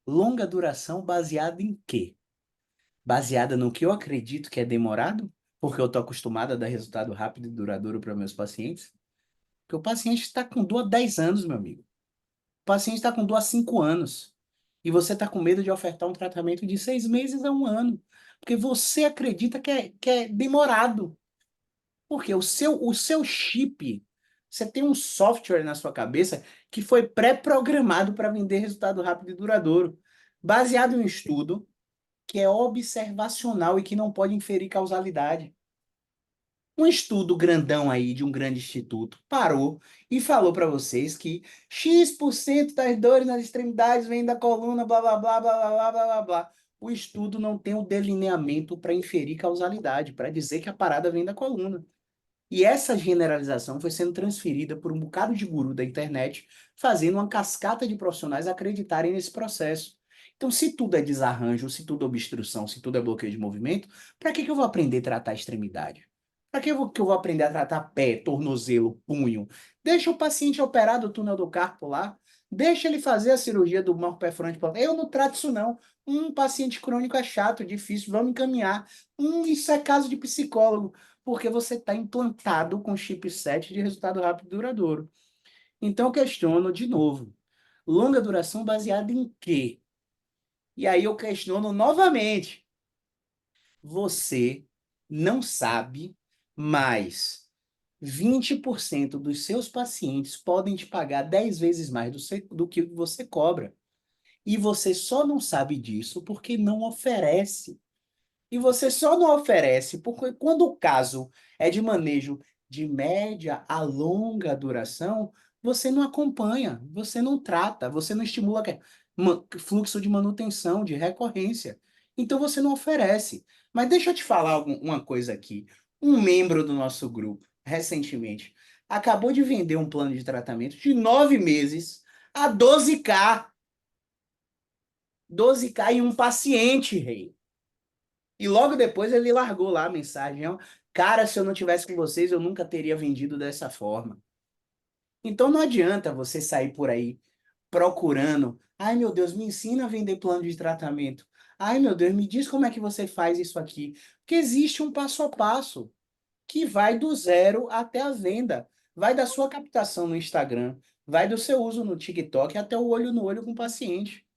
Longa duração baseada em quê? Baseada no que eu acredito que é demorado, porque eu estou acostumado a dar resultado rápido e duradouro para meus pacientes. Porque o paciente está com dor há 10 anos, meu amigo. O paciente está com dor há 5 anos. E você está com medo de ofertar um tratamento de 6 meses a 1 ano. Porque você acredita que é demorado. Porque o seu chip, você tem um software na sua cabeça que foi pré-programado para vender resultado rápido e duradouro, baseado em um estudo que é observacional e que não pode inferir causalidade. Um estudo grandão aí de um grande instituto parou e falou para vocês que X% das dores nas extremidades vem da coluna, blá, blá, blá, blá, blá, blá, blá, blá, blá. O estudo não tem o delineamento para inferir causalidade, para dizer que a parada vem da coluna. E essa generalização foi sendo transferida por um bocado de guru da internet, fazendo uma cascata de profissionais acreditarem nesse processo. Então, se tudo é desarranjo, se tudo é obstrução, se tudo é bloqueio de movimento, para que eu vou aprender a tratar a extremidade? Para que eu vou aprender a tratar pé, tornozelo, punho? Deixa o paciente operar do túnel do carpo lá. Deixa ele fazer a cirurgia do pé fronte. Eu não trato isso, não. Paciente crônico é chato, difícil, vamos encaminhar. Isso é caso de psicólogo porque você está implantado com chipset de resultado rápido e duradouro. Então, eu questiono de novo. Longa duração baseada em quê? E aí eu questiono novamente. Você não sabe, mas 20% dos seus pacientes podem te pagar 10 vezes mais do que você cobra. E você só não sabe disso porque não oferece. E você só não oferece porque quando o caso é de manejo de média a longa duração, você não acompanha, você não trata, você não estimula fluxo de manutenção, de recorrência. Então você não oferece. Mas deixa eu te falar uma coisa aqui. Um membro do nosso grupo, recentemente, acabou de vender um plano de tratamento de 9 meses a 12K. 12K em um paciente, rei. E logo depois ele largou lá a mensagem, ó, cara, se eu não tivesse com vocês, eu nunca teria vendido dessa forma. Então não adianta você sair por aí procurando, ai meu Deus, me ensina a vender plano de tratamento. Ai meu Deus, me diz como é que você faz isso aqui. Porque existe um passo a passo que vai do zero até a venda. Vai da sua captação no Instagram, vai do seu uso no TikTok até o olho no olho com o paciente.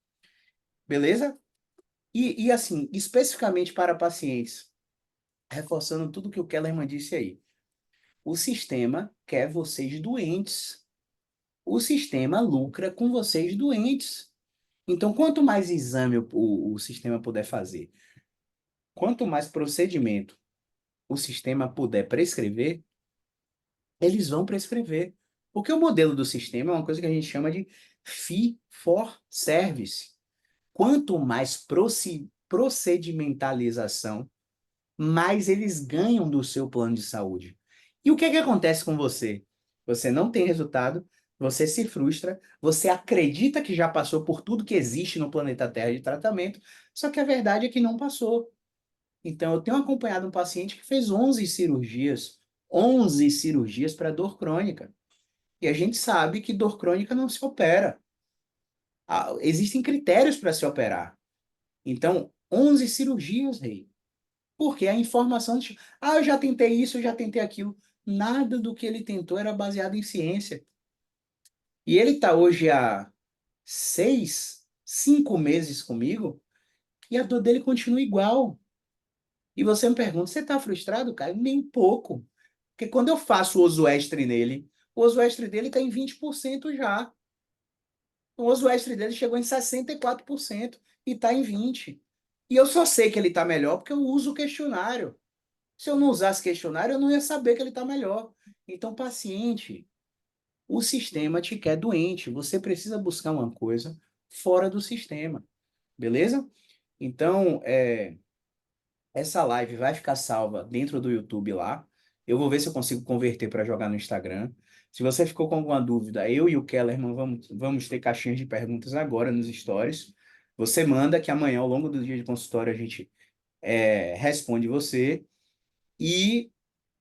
Beleza? E assim, especificamente para pacientes, reforçando tudo que o Kellerman disse aí. O sistema quer vocês doentes. O sistema lucra com vocês doentes. Então, quanto mais exame o sistema puder fazer, quanto mais procedimento o sistema puder prescrever, eles vão prescrever. Porque o modelo do sistema é uma coisa que a gente chama de fee for service. Quanto mais procedimentalização, mais eles ganham do seu plano de saúde. E o que é que acontece com você? Você não tem resultado, você se frustra, você acredita que já passou por tudo que existe no planeta Terra de tratamento, só que a verdade é que não passou. Então, eu tenho acompanhado um paciente que fez 11 cirurgias para dor crônica. E a gente sabe que dor crônica não se opera. Existem critérios para se operar. Então, 11 cirurgias, rei. Porque a informação de, eu já tentei isso, eu já tentei aquilo. Nada do que ele tentou era baseado em ciência. E ele está hoje há 5 meses comigo e a dor dele continua igual. E você me pergunta, você está frustrado, Caio? Nem um pouco. Porque quando eu faço o Ozoestre nele, o Ozoestre dele está em 20% já. O Ozoestre dele chegou em 64% e está em 20%. E eu só sei que ele está melhor porque eu uso o questionário. Se eu não usasse questionário, eu não ia saber que ele está melhor. Então, paciente, o sistema te quer doente. Você precisa buscar uma coisa fora do sistema. Beleza? Então, essa live vai ficar salva dentro do YouTube lá. Eu vou ver se eu consigo converter para jogar no Instagram. Se você ficou com alguma dúvida, eu e o Kellerman vamos ter caixinhas de perguntas agora nos stories. Você manda que amanhã, ao longo do dia de consultório, a gente responde você. E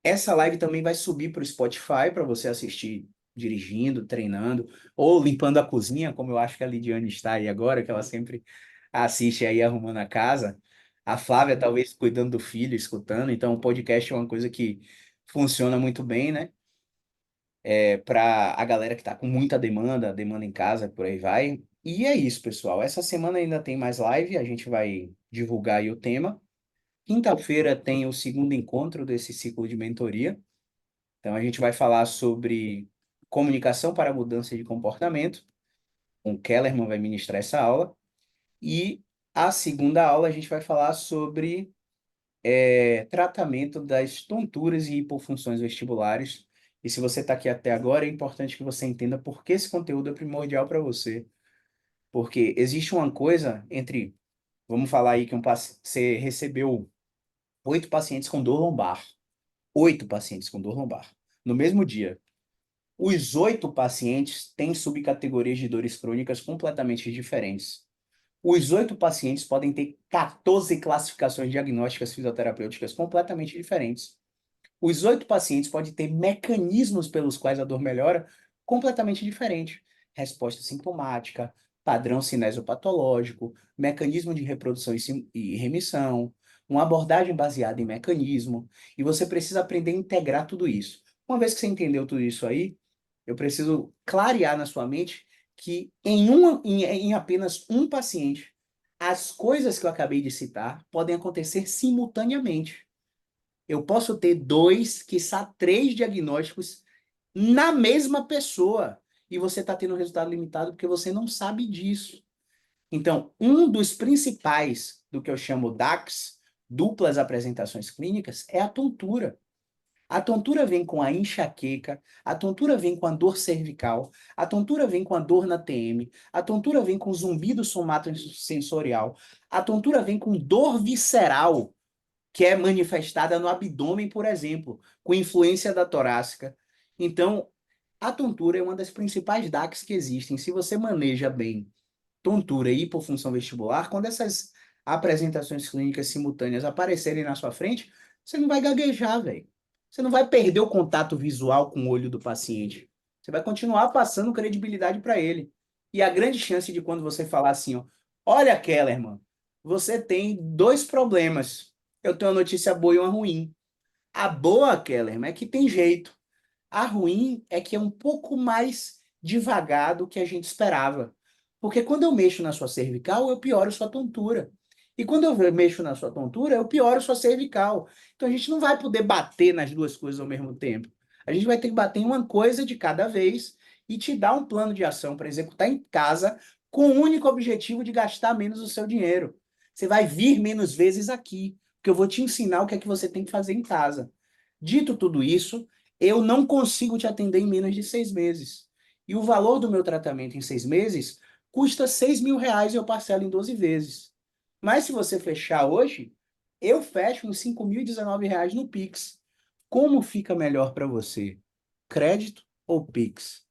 essa live também vai subir para o Spotify para você assistir dirigindo, treinando, ou limpando a cozinha, como eu acho que a Lidiane está aí agora, que ela sempre assiste aí arrumando a casa. A Flávia talvez cuidando do filho, escutando. Então, o podcast é uma coisa que funciona muito bem, né? Para a galera que está com muita demanda em casa, por aí vai. E é isso, pessoal. Essa semana ainda tem mais live, a gente vai divulgar aí o tema. Quinta-feira tem o segundo encontro desse ciclo de mentoria. Então, a gente vai falar sobre comunicação para a mudança de comportamento. O Kellerman vai ministrar essa aula. E a segunda aula a gente vai falar sobre tratamento das tonturas e hipofunções vestibulares. E se você está aqui até agora, é importante que você entenda por que esse conteúdo é primordial para você. Porque existe uma coisa entre, vamos falar aí que você recebeu 8 pacientes com dor lombar. 8 pacientes com dor lombar. No mesmo dia. Os 8 pacientes têm subcategorias de dores crônicas completamente diferentes. Os 8 pacientes podem ter 14 classificações diagnósticas fisioterapêuticas completamente diferentes. Os 8 pacientes podem ter mecanismos pelos quais a dor melhora completamente diferentes. Resposta sintomática, padrão cinesiopatológico, mecanismo de reprodução e remissão, uma abordagem baseada em mecanismo. E você precisa aprender a integrar tudo isso. Uma vez que você entendeu tudo isso aí, eu preciso clarear na sua mente que em apenas um paciente, as coisas que eu acabei de citar podem acontecer simultaneamente. Eu posso ter 2, quiçá 3 diagnósticos na mesma pessoa e você está tendo um resultado limitado porque você não sabe disso. Então, um dos principais do que eu chamo DACs, duplas apresentações clínicas, é a tontura. A tontura vem com a enxaqueca, a tontura vem com a dor cervical, a tontura vem com a dor na TM, a tontura vem com zumbido somatosensorial, a tontura vem com dor visceral, que é manifestada no abdômen, por exemplo, com influência da torácica. Então, a tontura é uma das principais DACs que existem. Se você maneja bem tontura e hipofunção vestibular, quando essas apresentações clínicas simultâneas aparecerem na sua frente, você não vai gaguejar, velho. Você não vai perder o contato visual com o olho do paciente. Você vai continuar passando credibilidade para ele. E a grande chance de quando você falar assim, ó, olha, Kellerman, você tem 2 problemas. Eu tenho uma notícia boa e uma ruim. A boa, Kellerman, é que tem jeito. A ruim é que é um pouco mais devagar do que a gente esperava. Porque quando eu mexo na sua cervical, eu pioro sua tontura. E quando eu mexo na sua tontura, eu pioro sua cervical. Então a gente não vai poder bater nas duas coisas ao mesmo tempo. A gente vai ter que bater em uma coisa de cada vez e te dar um plano de ação para executar em casa com o único objetivo de gastar menos o seu dinheiro. Você vai vir menos vezes aqui, porque eu vou te ensinar o que é que você tem que fazer em casa. Dito tudo isso, eu não consigo te atender em menos de 6 meses. E o valor do meu tratamento em 6 meses custa 6 mil reais e eu parcelo em 12 vezes. Mas se você fechar hoje, eu fecho uns 5.019 reais no Pix. Como fica melhor para você? Crédito ou Pix?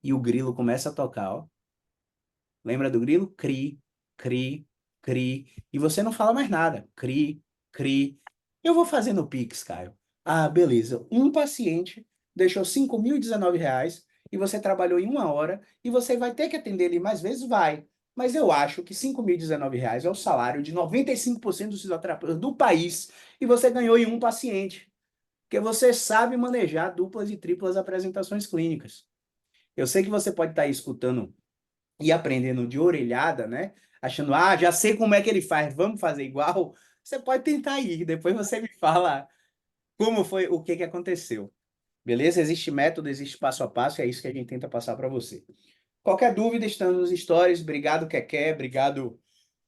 e o grilo começa a tocar, ó. Lembra do grilo? Cri, cri, cri. E você não fala mais nada. Cri, cri. Eu vou fazer no Pix, Caio. Ah, beleza. Um paciente deixou R$ 5.019 e você trabalhou em 1 hora e você vai ter que atender ele mais vezes? Vai. Mas eu acho que R$ 5.019 é o salário de 95% dos fisioterapeutas do país e você ganhou em um paciente. Porque você sabe manejar duplas e triplas apresentações clínicas. Eu sei que você pode estar aí escutando e aprendendo de orelhada, né? Achando, ah, já sei como é que ele faz, vamos fazer igual. Você pode tentar aí, depois você me fala como foi, o que que aconteceu. Beleza? Existe método, existe passo a passo, e é isso que a gente tenta passar para você. Qualquer dúvida, estamos nos stories. Obrigado, Keké. Obrigado,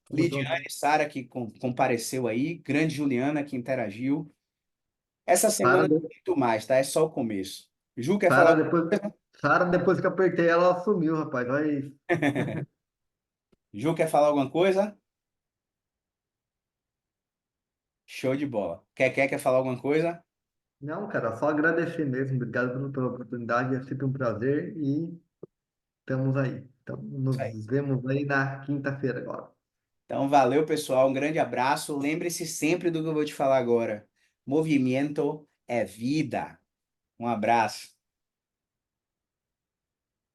Tamo junto. Lidiane, Sara, que compareceu aí. Grande Juliana, que interagiu. Essa Sara, semana tem muito mais, tá? É só o começo. Ju, quer falar Sara, alguma depois, coisa? Sara, depois que eu apertei, ela sumiu, rapaz. Vai. Ju, quer falar alguma coisa? Show de bola. Keké, quer falar alguma coisa? Não, cara, só agradecer mesmo. Obrigado pela oportunidade. É sempre um prazer e estamos aí. Então, Isso aí. nos vemos aí na quinta-feira agora. Então, valeu, pessoal. Um grande abraço. Lembre-se sempre do que eu vou te falar agora. Movimento é vida. Um abraço.